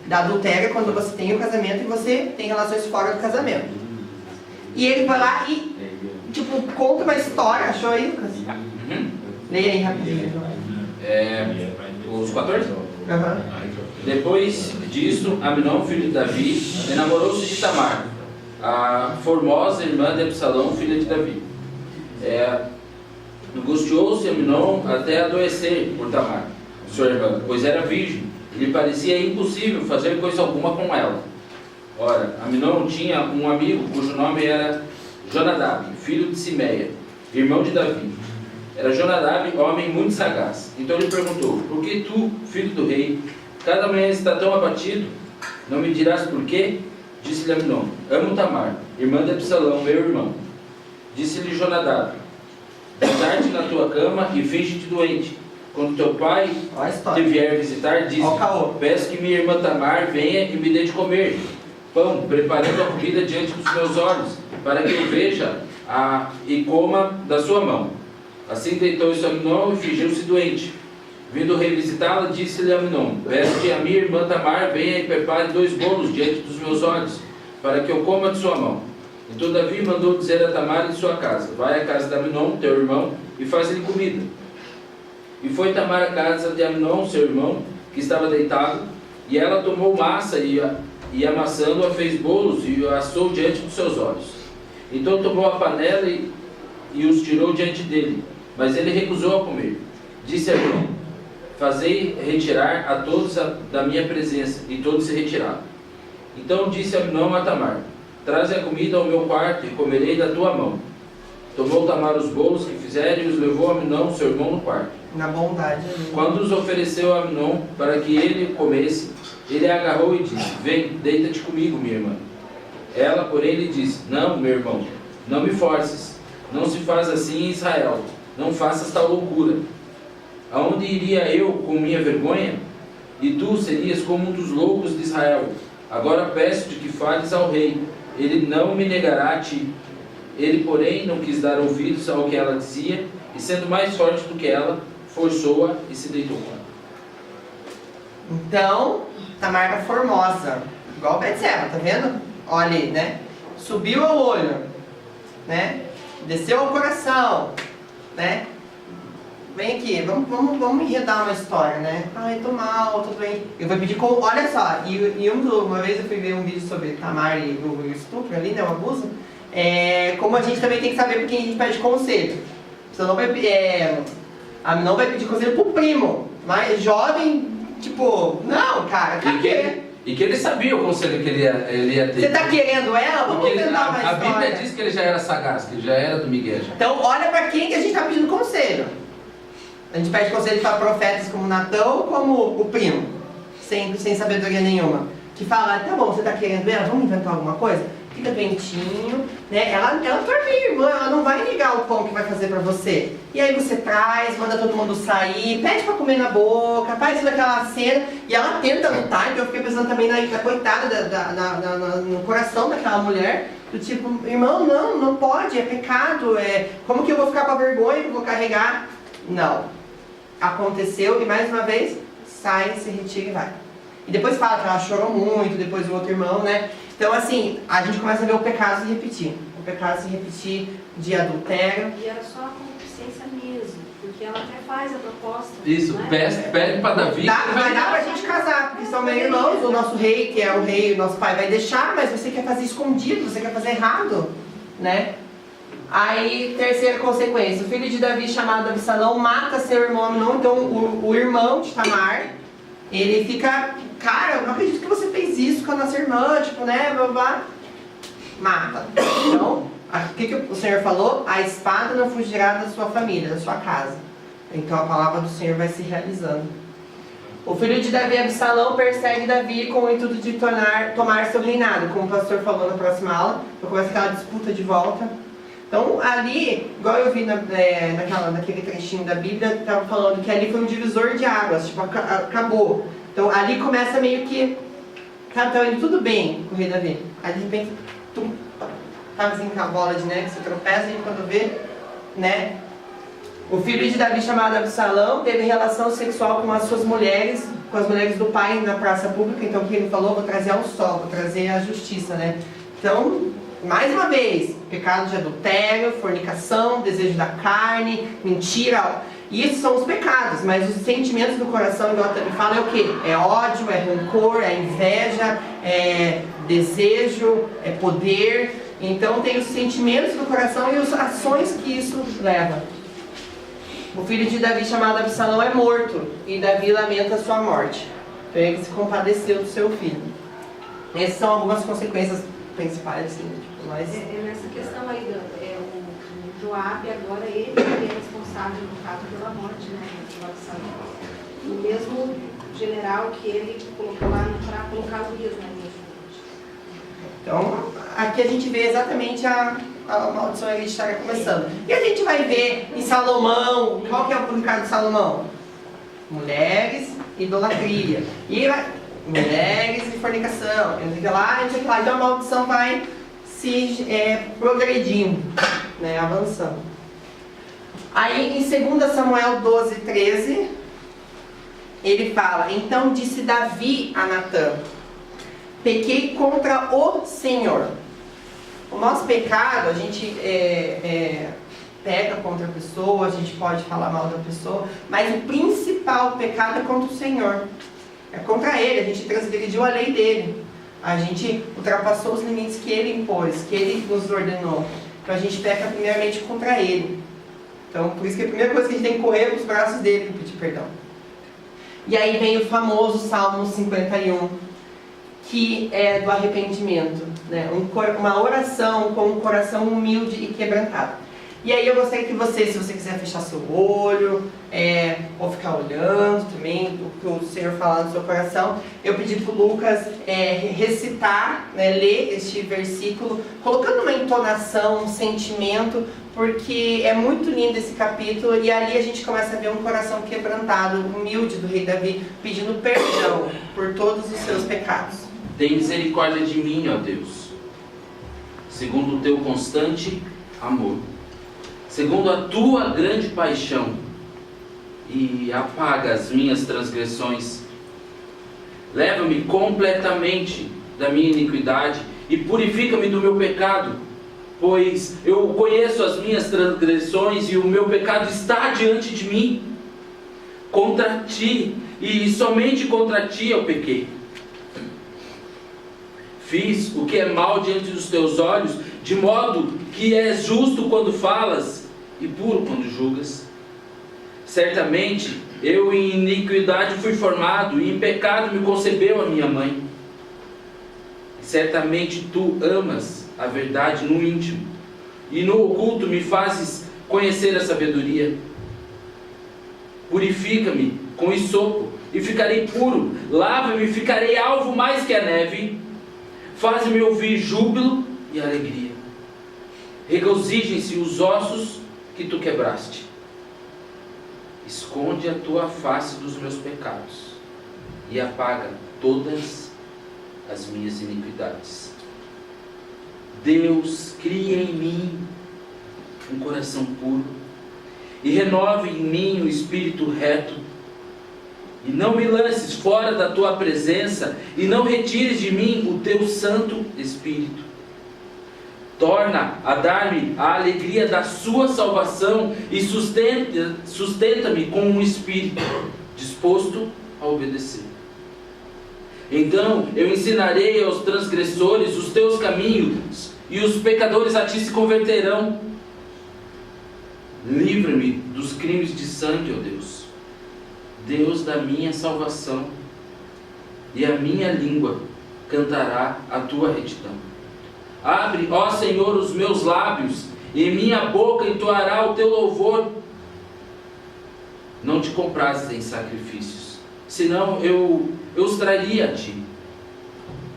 Da adultério é quando você tem o casamento e você tem relações fora do casamento. E ele vai lá e, tipo, conta uma história, achou aí, Lucas? Leia aí rapidinho. Os 14? Depois disso, Aminon, filho de Davi, enamorou-se de Tamar, a formosa irmã de Absalão, filha de Davi. Angustiou-se Aminon até adoecer por Tamar, sua irmã, pois era virgem, e lhe parecia impossível fazer coisa alguma com ela. Ora, Aminon tinha um amigo cujo nome era Jonadab, filho de Simeia, irmão de Davi. Era Jonadab, homem muito sagaz. Então ele perguntou: por que tu, filho do rei, cada manhã está tão abatido? Não me dirás por quê? Disse-lhe Aminon: amo Tamar, irmã de Absalão, meu irmão. Disse-lhe Jonadab: deitar-te na tua cama e finge-te doente. Quando teu pai te vier visitar, diz: peço que minha irmã Tamar venha e me dê de comer pão, preparando a comida diante dos meus olhos, para que eu veja e coma da sua mão. Assim deitou-se Aminon e fingiu-se doente. Vindo revisitá-la, disse-lhe Aminon: peço que a minha irmã Tamar venha e prepare 2 bolos diante dos meus olhos, para que eu coma de sua mão. Então Davi mandou dizer a Tamar em sua casa: vai à casa de Aminon, teu irmão, e faz-lhe comida. E foi Tamar à casa de Aminon, seu irmão, que estava deitado, e ela tomou massa e amassando-a fez bolos e assou diante dos seus olhos. Então tomou a panela e os tirou diante dele, mas ele recusou a comer. Disse a Aminon: fazei retirar a todos da minha presença, e todos se retiraram. Então disse Aminon a Tamar: traze a comida ao meu quarto e comerei da tua mão. Tomou Tamar os bolos que fizera e os levou a Aminon, seu irmão, no quarto. Na bondade. Quando os ofereceu a Aminon para que ele comesse, ele a agarrou e disse: vem, deita-te comigo, minha irmã. Ela, porém, lhe disse: não, meu irmão, não me forces. Não se faz assim em Israel. Não faças tal loucura. Aonde iria eu com minha vergonha? E tu serias como um dos loucos de Israel. Agora peço-te que fales ao rei. Ele não me negará a ti. Ele, porém, não quis dar ouvidos ao que ela dizia, e sendo mais forte do que ela, forçou-a e se deitou com ela. Então, Tamar era formosa, igual Betseba, tá vendo? Olha aí, né? Subiu ao olho, né? Desceu ao coração, né? Vem aqui, vamos enredar uma história, né? Ai, tô mal, tô doente. Eu vou pedir, olha só, uma vez eu fui ver um vídeo sobre Tamar e o estupro ali, né? O abuso. Como a gente também tem que saber por quem a gente pede conselho. Você não vai não vai pedir conselho pro primo, mas jovem, tipo, não, cara, E que ele sabia o conselho que ele ia ter. Você tá querendo ela? Vamos Porque tentar uma história. A Bíblia diz que ele já era sagaz, que ele já era do Miguel. Então, olha pra quem que a gente tá pedindo conselho. A gente pede conselho para profetas como Natão ou como o primo, sem sabedoria nenhuma. Que fala: tá bom, você tá querendo ela? Vamos inventar alguma coisa? Fica doentinho, né? Ela tua irmã, ela não vai ligar o pão que vai fazer pra você. E aí você traz, manda todo mundo sair, pede pra comer na boca, faz aquela cena. E ela tenta lutar, então eu fiquei pensando também na coitada no coração daquela mulher. Do tipo: irmão, não pode, é pecado, como que eu vou ficar com a vergonha que eu vou carregar? Não. Aconteceu e mais uma vez, sai, se retira e vai. E depois fala que ela chorou muito, depois o outro irmão, né? Então assim, a gente começa a ver o pecado se repetir. O pecado se repetir de adultério. E era só a concupiscência mesmo, porque ela até faz a proposta. Isso, né? pede para Davi. Vai dar pra gente casar, porque são meio irmãos. O nosso rei, que é o rei, o nosso pai vai deixar, mas você quer fazer escondido, você quer fazer errado, né? Aí, terceira consequência, o filho de Davi, chamado Absalão, mata seu irmão Amnon. Então o irmão de Tamar, ele fica, cara, eu não acredito que você fez isso com a nossa irmã, tipo, né, blá, blá. Mata. Então, o que o Senhor falou? A espada não fugirá da sua família, da sua casa. Então a palavra do Senhor vai se realizando. O filho de Davi, Absalão, persegue Davi com o intuito de tomar seu reinado, como o pastor falou na próxima aula. Então começa aquela disputa de volta. Então ali, igual eu vi naquele trechinho da Bíblia, estava falando que ali foi um divisor de águas, tipo, acabou. Então ali começa meio que, tá indo tudo bem com o rei Davi. Aí de repente, tava assim com a bola de neve, você tropeça e quando vê, né? O filho de Davi, chamado Absalão, teve relação sexual com as suas mulheres, com as mulheres do pai na praça pública. Então o que ele falou? Vou trazer ao sol, vou trazer a justiça, né? Então, mais uma vez, pecado de adultério, fornicação, desejo da carne, mentira. Isso são os pecados, mas os sentimentos do coração, igual ele fala, é o quê? É ódio, é rancor, é inveja, é desejo, é poder. Então tem os sentimentos do coração e as ações que isso leva. O filho de Davi, chamado Absalão, é morto e Davi lamenta a sua morte. Então ele se compadeceu do seu filho. Essas são algumas consequências principais, assim, tipo, mas... Nessa questão aí, o Joabe agora, ele é responsável, no caso, pela morte, né, do Absalão. O mesmo general que ele colocou lá para colocar Urias na linha de frente. Então, aqui a gente vê exatamente a maldição hereditária começando. E a gente vai ver em Salomão, qual que é o pecado de Salomão? Mulheres, idolatria. E mulheres e fornicação. Não sei o que lá, não sei o que lá. Então a maldição vai se progredindo, né, avançando. Aí em 2 Samuel 12, 13, ele fala: então disse Davi a Natã: pequei contra o Senhor. O nosso pecado, a gente peca contra a pessoa, a gente pode falar mal da pessoa, mas o principal pecado é contra o Senhor. É contra Ele, a gente transgrediu a lei dEle. A gente ultrapassou os limites que Ele impôs, que Ele nos ordenou. Então a gente peca primeiramente contra Ele. Então por isso que a primeira coisa que a gente tem que correr para os braços dEle para pedir perdão. E aí vem o famoso Salmo 51, que é do arrependimento, né? Uma oração com um coração humilde e quebrantado. E aí eu gostaria que você, se você quiser fechar seu olho, ou ficar olhando também o que o Senhor fala no seu coração, eu pedi para o Lucas recitar, né, ler este versículo, colocando uma entonação, um sentimento, porque é muito lindo esse capítulo, e ali a gente começa a ver um coração quebrantado, humilde do rei Davi, pedindo perdão por todos os seus pecados. Tem misericórdia de mim, ó Deus, segundo o teu constante amor, segundo a tua grande paixão, e apaga as minhas transgressões. Leva-me completamente da minha iniquidade e purifica-me do meu pecado, pois eu conheço as minhas transgressões e o meu pecado está diante de mim. Contra ti, e somente contra ti eu pequei. Fiz o que é mal diante dos teus olhos, de modo que és justo quando falas e puro quando julgas. Certamente eu em iniquidade fui formado, e em pecado me concebeu a minha mãe. Certamente tu amas a verdade no íntimo, e no oculto me fazes conhecer a sabedoria. Purifica-me com hisopo e ficarei puro, lava-me e ficarei alvo mais que a neve. Faz-me ouvir júbilo e alegria. Regozijem-se os ossos que tu quebraste. Esconde a tua face dos meus pecados e apaga todas as minhas iniquidades. Deus, cria em mim um coração puro e renove em mim um espírito reto. E não me lances fora da tua presença, e não retires de mim o teu Santo Espírito. Torna a dar-me a alegria da sua salvação e sustenta-me com um espírito disposto a obedecer. Então eu ensinarei aos transgressores os teus caminhos, e os pecadores a ti se converterão. Livra-me dos crimes de sangue, ó Deus, Deus da minha salvação, e a minha língua cantará a tua retidão. Abre, ó Senhor, os meus lábios, e minha boca entoará o teu louvor. Não te comprases em sacrifícios, senão eu os traria a ti,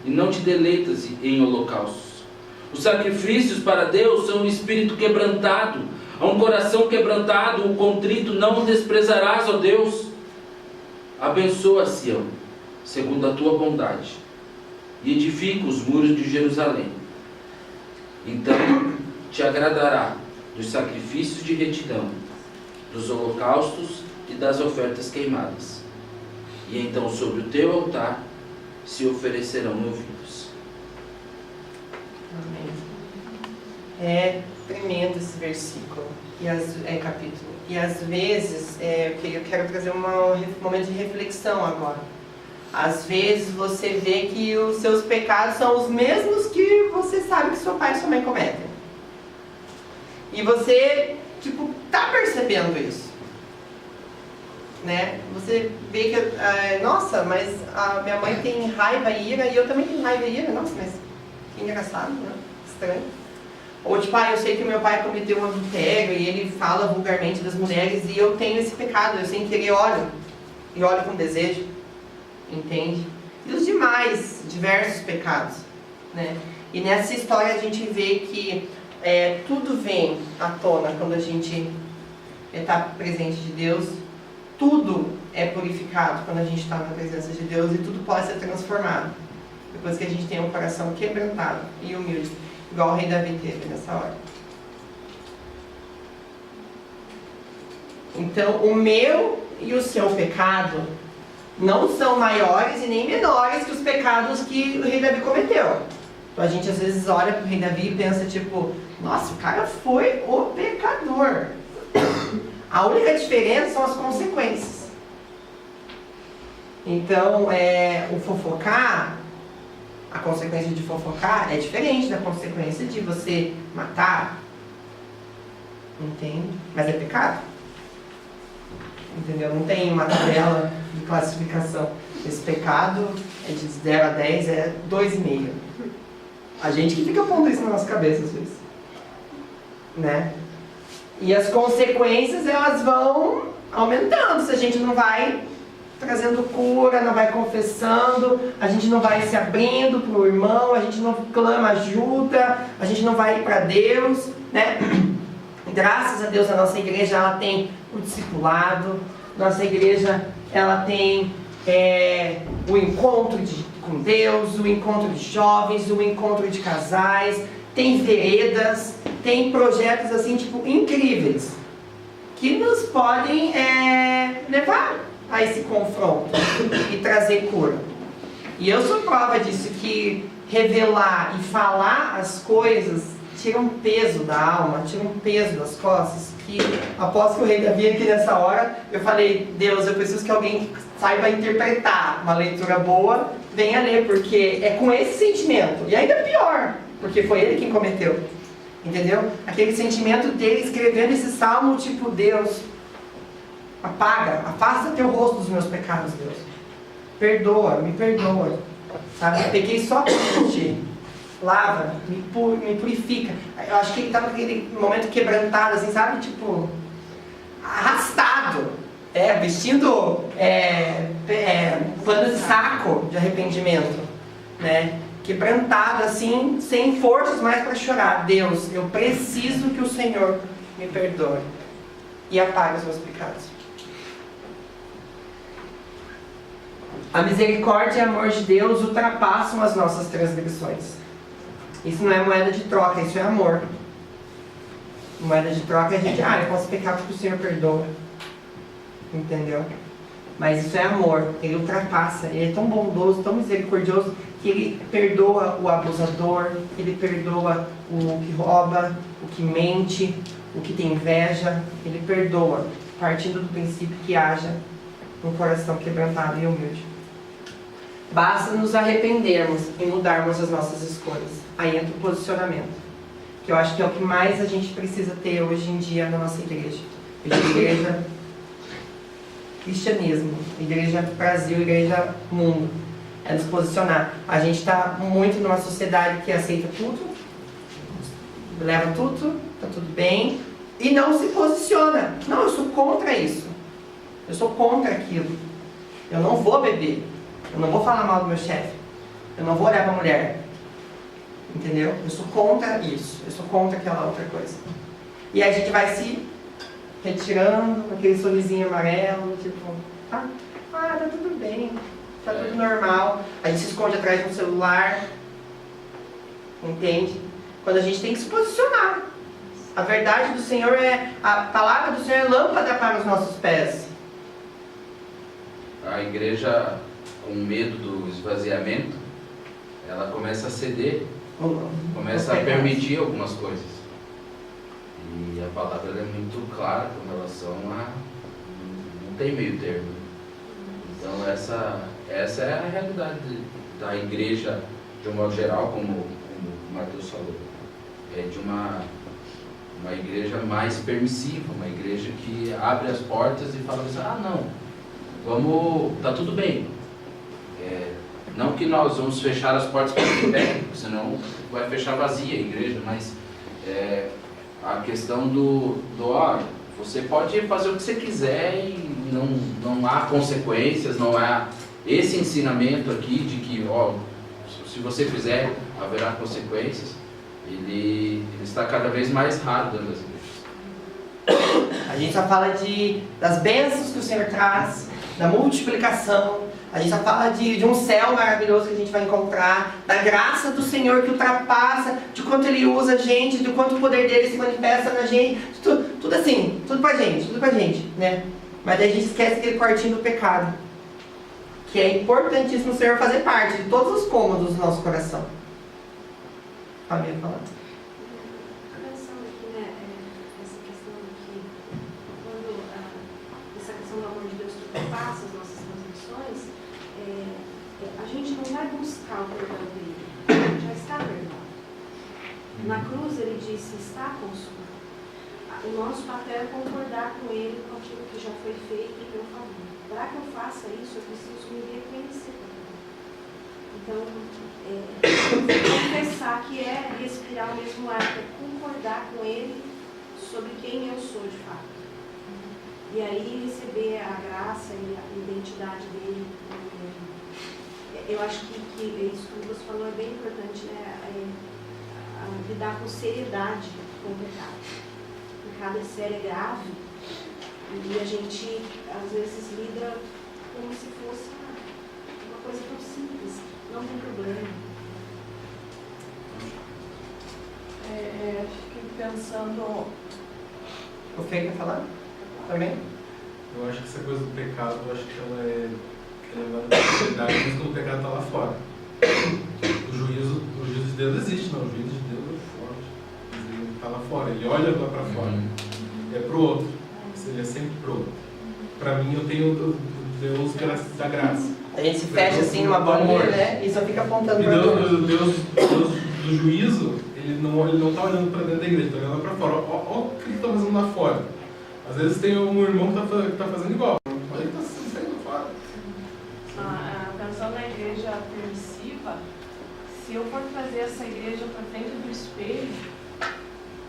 e não te deleitas em holocaustos. Os sacrifícios para Deus são um espírito quebrantado, a um coração quebrantado, o contrito não desprezarás, ó Deus. Abençoa Sião, segundo a tua bondade, e edifica os muros de Jerusalém. Então te agradará dos sacrifícios de retidão, dos holocaustos e das ofertas queimadas. E então sobre o teu altar se oferecerão novilhos. Amém. É tremendo esse versículo, capítulo. E às vezes, eu quero trazer um momento de reflexão agora. Às vezes você vê que os seus pecados são os mesmos que você sabe que seu pai e sua mãe cometem. E você, tá percebendo isso. Né? Você vê que, nossa, mas a minha mãe tem raiva e ira, e eu também tenho raiva e ira. Nossa, mas que engraçado, né? Estranho. Ou eu sei que meu pai cometeu um adultério e ele fala vulgarmente das mulheres e eu tenho esse pecado, eu sem querer olho. E olho com desejo. Entende? E os demais, diversos pecados. Né? E nessa história a gente vê que tudo vem à tona quando a gente está presente de Deus. Tudo é purificado quando a gente está na presença de Deus e tudo pode ser transformado. Depois que a gente tem um coração quebrantado e humilde, igual o rei Davi teve nessa hora. Então, o meu e o seu pecado não são maiores e nem menores que os pecados que o rei Davi cometeu. Então a gente às vezes olha para o rei Davi e pensa nossa, o cara foi o pecador. A única diferença são as consequências. Então, o fofocar, a consequência de fofocar é diferente da consequência de você matar. Entende? Mas é pecado. Entendeu? Não tem uma tabela de classificação. Esse pecado é de 0 a 10, é 2,5. A gente que fica pondo isso na nossa cabeça às vezes. Né? E as consequências, elas vão aumentando se a gente não vai trazendo cura, não vai confessando, a gente não vai se abrindo para o irmão, a gente não clama ajuda, a gente não vai ir para Deus, né? Graças a Deus a nossa igreja ela tem o discipulado, nossa igreja ela tem o encontro com Deus, o encontro de jovens, o encontro de casais, tem veredas, tem projetos assim, incríveis, que nos podem levar a esse confronto e trazer cura. E eu sou prova disso, que revelar e falar as coisas tira um peso da alma, tira um peso das costas, que após que o rei Davi aqui nessa hora, eu falei, Deus, eu preciso que alguém saiba interpretar uma leitura boa, venha ler, porque é com esse sentimento, e ainda pior, porque foi ele quem cometeu, entendeu? Aquele sentimento dele escrevendo esse salmo, Deus, afasta teu rosto dos meus pecados, Deus. Perdoa, me perdoa. Sabe? Eu pequei só por ti. Lava, me purifica. Eu acho que ele estava naquele momento quebrantado, assim, sabe? Arrastado. Vestindo pano de saco de arrependimento. Né? Quebrantado, assim, sem forças mais para chorar. Deus, eu preciso que o Senhor me perdoe e apague os meus pecados. A misericórdia e o amor de Deus ultrapassam as nossas transgressões. Isso não é moeda de troca, isso é amor. Moeda de troca é a gente, eu posso pecar porque o Senhor perdoa. Entendeu? Mas isso é amor, ele ultrapassa, ele é tão bondoso, tão misericordioso, que Ele perdoa o abusador, Ele perdoa o que rouba, o que mente, o que tem inveja. Ele perdoa, partindo do princípio que haja um coração quebrantado e humilde. Basta nos arrependermos e mudarmos as nossas escolhas. Aí entra o posicionamento, que eu acho que é o que mais a gente precisa ter hoje em dia na nossa igreja. Igreja cristianismo, igreja Brasil, igreja mundo. É nos posicionar. A gente está muito numa sociedade que aceita tudo, leva tudo, está tudo bem, e não se posiciona. Não, eu sou contra isso. Eu sou contra aquilo. Eu não vou beber. Eu não vou falar mal do meu chefe. Eu não vou olhar para a mulher. Entendeu? Eu sou contra isso. Eu sou contra aquela outra coisa. E aí a gente vai se retirando, aquele sorrisinho amarelo, tipo, tá tudo bem, tá tudo normal. A gente se esconde atrás de um celular. Entende? Quando a gente tem que se posicionar. A verdade do Senhor a palavra do Senhor é lâmpada para os nossos pés. A igreja, com medo do esvaziamento, ela começa a ceder, começa a permitir algumas coisas. E a palavra é muito clara com relação a não tem meio termo. Então essa é a realidade da igreja de um modo geral, como o Matheus falou. É de uma igreja mais permissiva, uma igreja que abre as portas e fala assim, tá tudo bem. Não que nós vamos fechar as portas para quem pede, senão vai fechar vazia a igreja, mas a questão você pode fazer o que você quiser e não há consequências, não há esse ensinamento aqui de que, se você fizer, haverá consequências. Ele está cada vez mais raro dentro das igrejas. A gente só fala das bênçãos que o Senhor traz, da multiplicação. A gente só fala de um céu maravilhoso que a gente vai encontrar, da graça do Senhor que ultrapassa, de quanto Ele usa a gente, de quanto o poder dele se manifesta na gente, tudo assim, tudo pra gente, né? Mas daí a gente esquece aquele quartinho do pecado, que é importantíssimo o Senhor fazer parte de todos os cômodos do nosso coração. Fabia falando. Pensando aqui, né, essa questão aqui, quando essa questão do amor de Deus ultrapassa as nossas transgressões, a gente não vai buscar o perdão dele, a gente já está perdoado. Na cruz ele disse, está consumado. O nosso papel é concordar com ele, com aquilo que já foi feito em meu favor. Para que eu faça isso, eu preciso me reconhecer. Então, confessar que é respirar o mesmo ar, é concordar com ele sobre quem eu sou de fato. E aí receber a graça e a identidade dele. Eu acho que isso que você falou é bem importante, né? Lidar com seriedade com o pecado. O pecado é sério, é grave, e a gente às vezes lida como se fosse uma coisa tão simples, não tem problema. Acho que pensando... O Fê quer falar? Também? Eu acho que essa coisa do pecado, eu acho que ela é levada para a verdade, mas quando o pecado está lá fora. O juízo de Deus existe, não. O juízo de Deus é forte. Ele está lá fora, ele olha lá para fora. É pro outro. Ele é sempre pro outro. Para mim, eu tenho o Deus da graça. A gente se fecha assim numa bolinha, né? E só fica apontando para o Deus do juízo, ele não está olhando para dentro da igreja, está olhando para fora. Olha o que ele está fazendo lá fora. Às vezes tem um irmão que está fazendo igual. Olha o que está saindo fora. Pensando na igreja permissiva, se eu for trazer essa igreja para frente do espelho,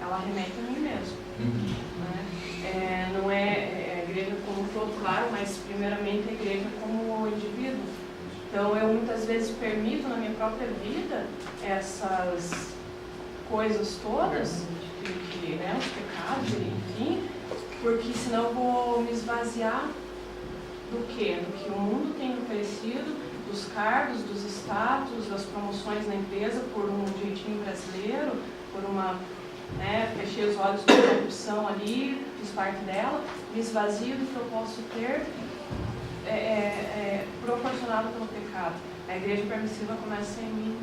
ela remete a mim mesmo. Né? Não é a igreja como um todo, claro, mas primeiramente a igreja como indivíduo. Então eu muitas vezes permito na minha própria vida essas coisas todas, né, os pecados, enfim, porque senão eu vou me esvaziar do quê? Do que o mundo tem oferecido, dos cargos, dos status, das promoções na empresa, por um jeitinho brasileiro, por uma... fechei os olhos para a corrupção ali, fiz parte dela, me esvazio do que eu posso ter proporcionalmente apaixonado pelo pecado. A igreja permissiva começa em mim.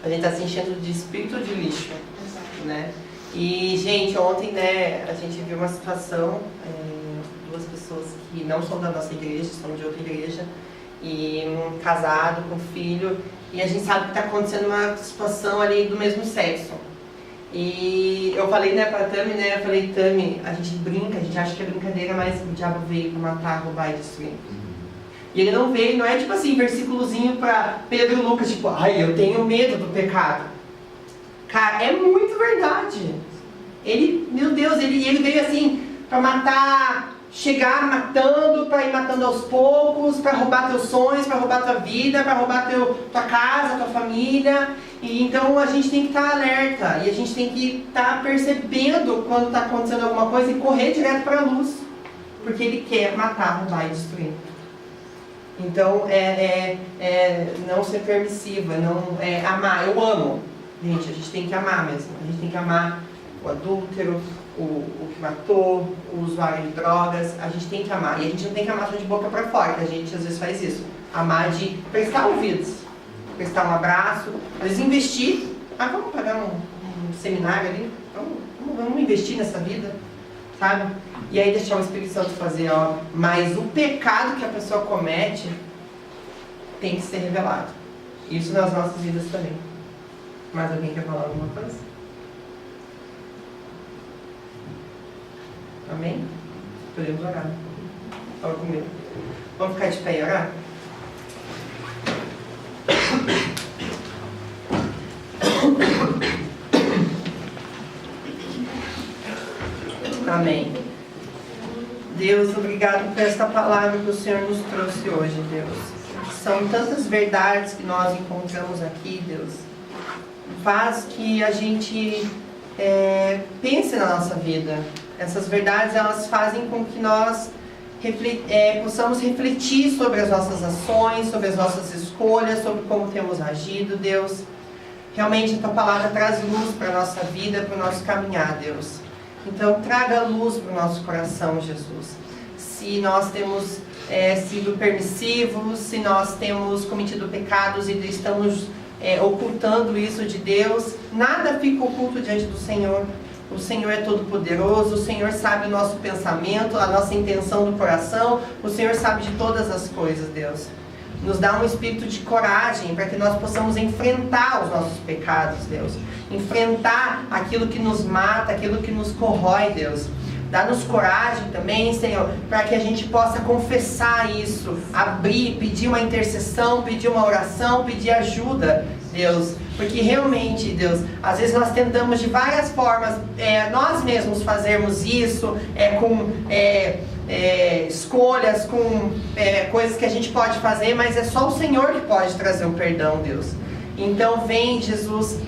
A gente está se enchendo de espírito de lixo. Exato. Né? E, gente, ontem, né, a gente viu uma situação, duas pessoas que não são da nossa igreja, são de outra igreja, e um casado com filho, e a gente sabe que está acontecendo uma situação ali do mesmo sexo. E eu falei, né, pra Tami, né, eu falei, Tami, a gente brinca, a gente acha que é brincadeira, mas o diabo veio para matar, roubar e destruir. E ele não veio, não é tipo assim, versículozinho para Pedro e Lucas, tipo, ai, eu tenho medo do pecado. Cara, é muito verdade. Ele, meu Deus, ele veio assim, para matar, chegar matando, para ir matando aos poucos, para roubar teus sonhos, para roubar tua vida, para roubar tua casa, tua família. E então a gente tem que estar alerta, e a gente tem que estar percebendo quando está acontecendo alguma coisa e correr direto para a luz. Porque ele quer matar, roubar e destruir. Então, não ser permissiva, não amar. Eu amo. Gente, a gente tem que amar mesmo. A gente tem que amar o adúltero, o que matou, o usuário de drogas. A gente tem que amar. E a gente não tem que amar só de boca para fora, que a gente às vezes faz isso. Amar de prestar ouvidos, prestar um abraço, às vezes investir. Vamos pagar um seminário ali? Vamos investir nessa vida, sabe? E aí deixar o Espírito Santo fazer, ó. Mas o pecado que a pessoa comete tem que ser revelado. Isso nas nossas vidas também. Mais alguém quer falar alguma coisa? Amém? Podemos orar. Fala comigo. Vamos ficar de pé e orar? Amém. Deus, obrigado por esta palavra que o Senhor nos trouxe hoje, Deus. São tantas verdades que nós encontramos aqui, Deus. Faz que a gente pense na nossa vida. Essas verdades, elas fazem com que nós possamos refletir sobre as nossas ações, sobre as nossas escolhas, sobre como temos agido, Deus. Realmente a Tua palavra traz luz para a nossa vida, para o nosso caminhar, Deus. Então, traga luz para o nosso coração, Jesus. Se nós temos sido permissivos, se nós temos cometido pecados e estamos ocultando isso de Deus, nada fica oculto diante do Senhor. O Senhor é todo poderoso, o Senhor sabe o nosso pensamento, a nossa intenção do coração, o Senhor sabe de todas as coisas, Deus. Nos dá um espírito de coragem para que nós possamos enfrentar os nossos pecados, Deus. Enfrentar aquilo que nos mata, aquilo que nos corrói, Deus. Dá-nos coragem também, Senhor, para que a gente possa confessar isso, abrir, pedir uma intercessão, pedir uma oração, pedir ajuda, Deus. Porque realmente, Deus, às vezes nós tentamos de várias formas, nós mesmos fazermos isso, com escolhas, com coisas que a gente pode fazer, mas é só o Senhor que pode trazer o perdão, Deus. Então vem, Jesus,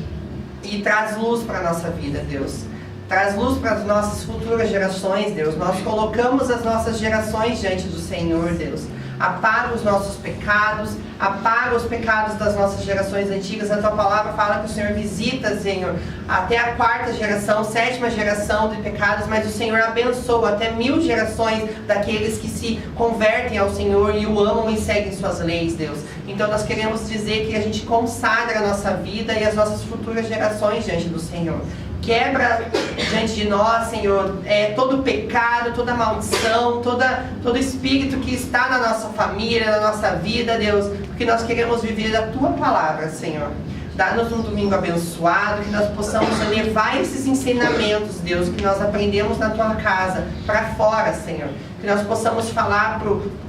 e traz luz para a nossa vida, Deus. Traz luz para as nossas futuras gerações, Deus. Nós colocamos as nossas gerações diante do Senhor, Deus. Apaga os nossos pecados, apaga os pecados das nossas gerações antigas. A Tua palavra fala que o Senhor visita, Senhor, até a 4ª geração, 7ª geração de pecados, mas o Senhor abençoa até 1000 gerações daqueles que se convertem ao Senhor e o amam e seguem suas leis, Deus. Então nós queremos dizer que a gente consagra a nossa vida e as nossas futuras gerações diante do Senhor. Quebra diante de nós, Senhor, todo pecado, toda maldição, todo espírito que está na nossa família, na nossa vida, Deus, porque nós queremos viver a Tua palavra, Senhor. Dá-nos um domingo abençoado, que nós possamos levar esses ensinamentos, Deus, que nós aprendemos na Tua casa, para fora, Senhor. Que nós possamos falar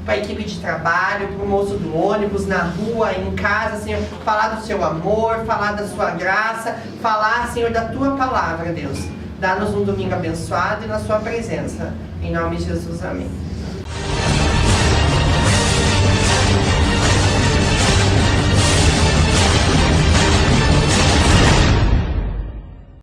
para a equipe de trabalho, para o moço do ônibus, na rua, em casa, Senhor. Falar do Seu amor, falar da Sua graça, falar, Senhor, da Tua palavra, Deus. Dá-nos um domingo abençoado e na Sua presença. Em nome de Jesus, amém.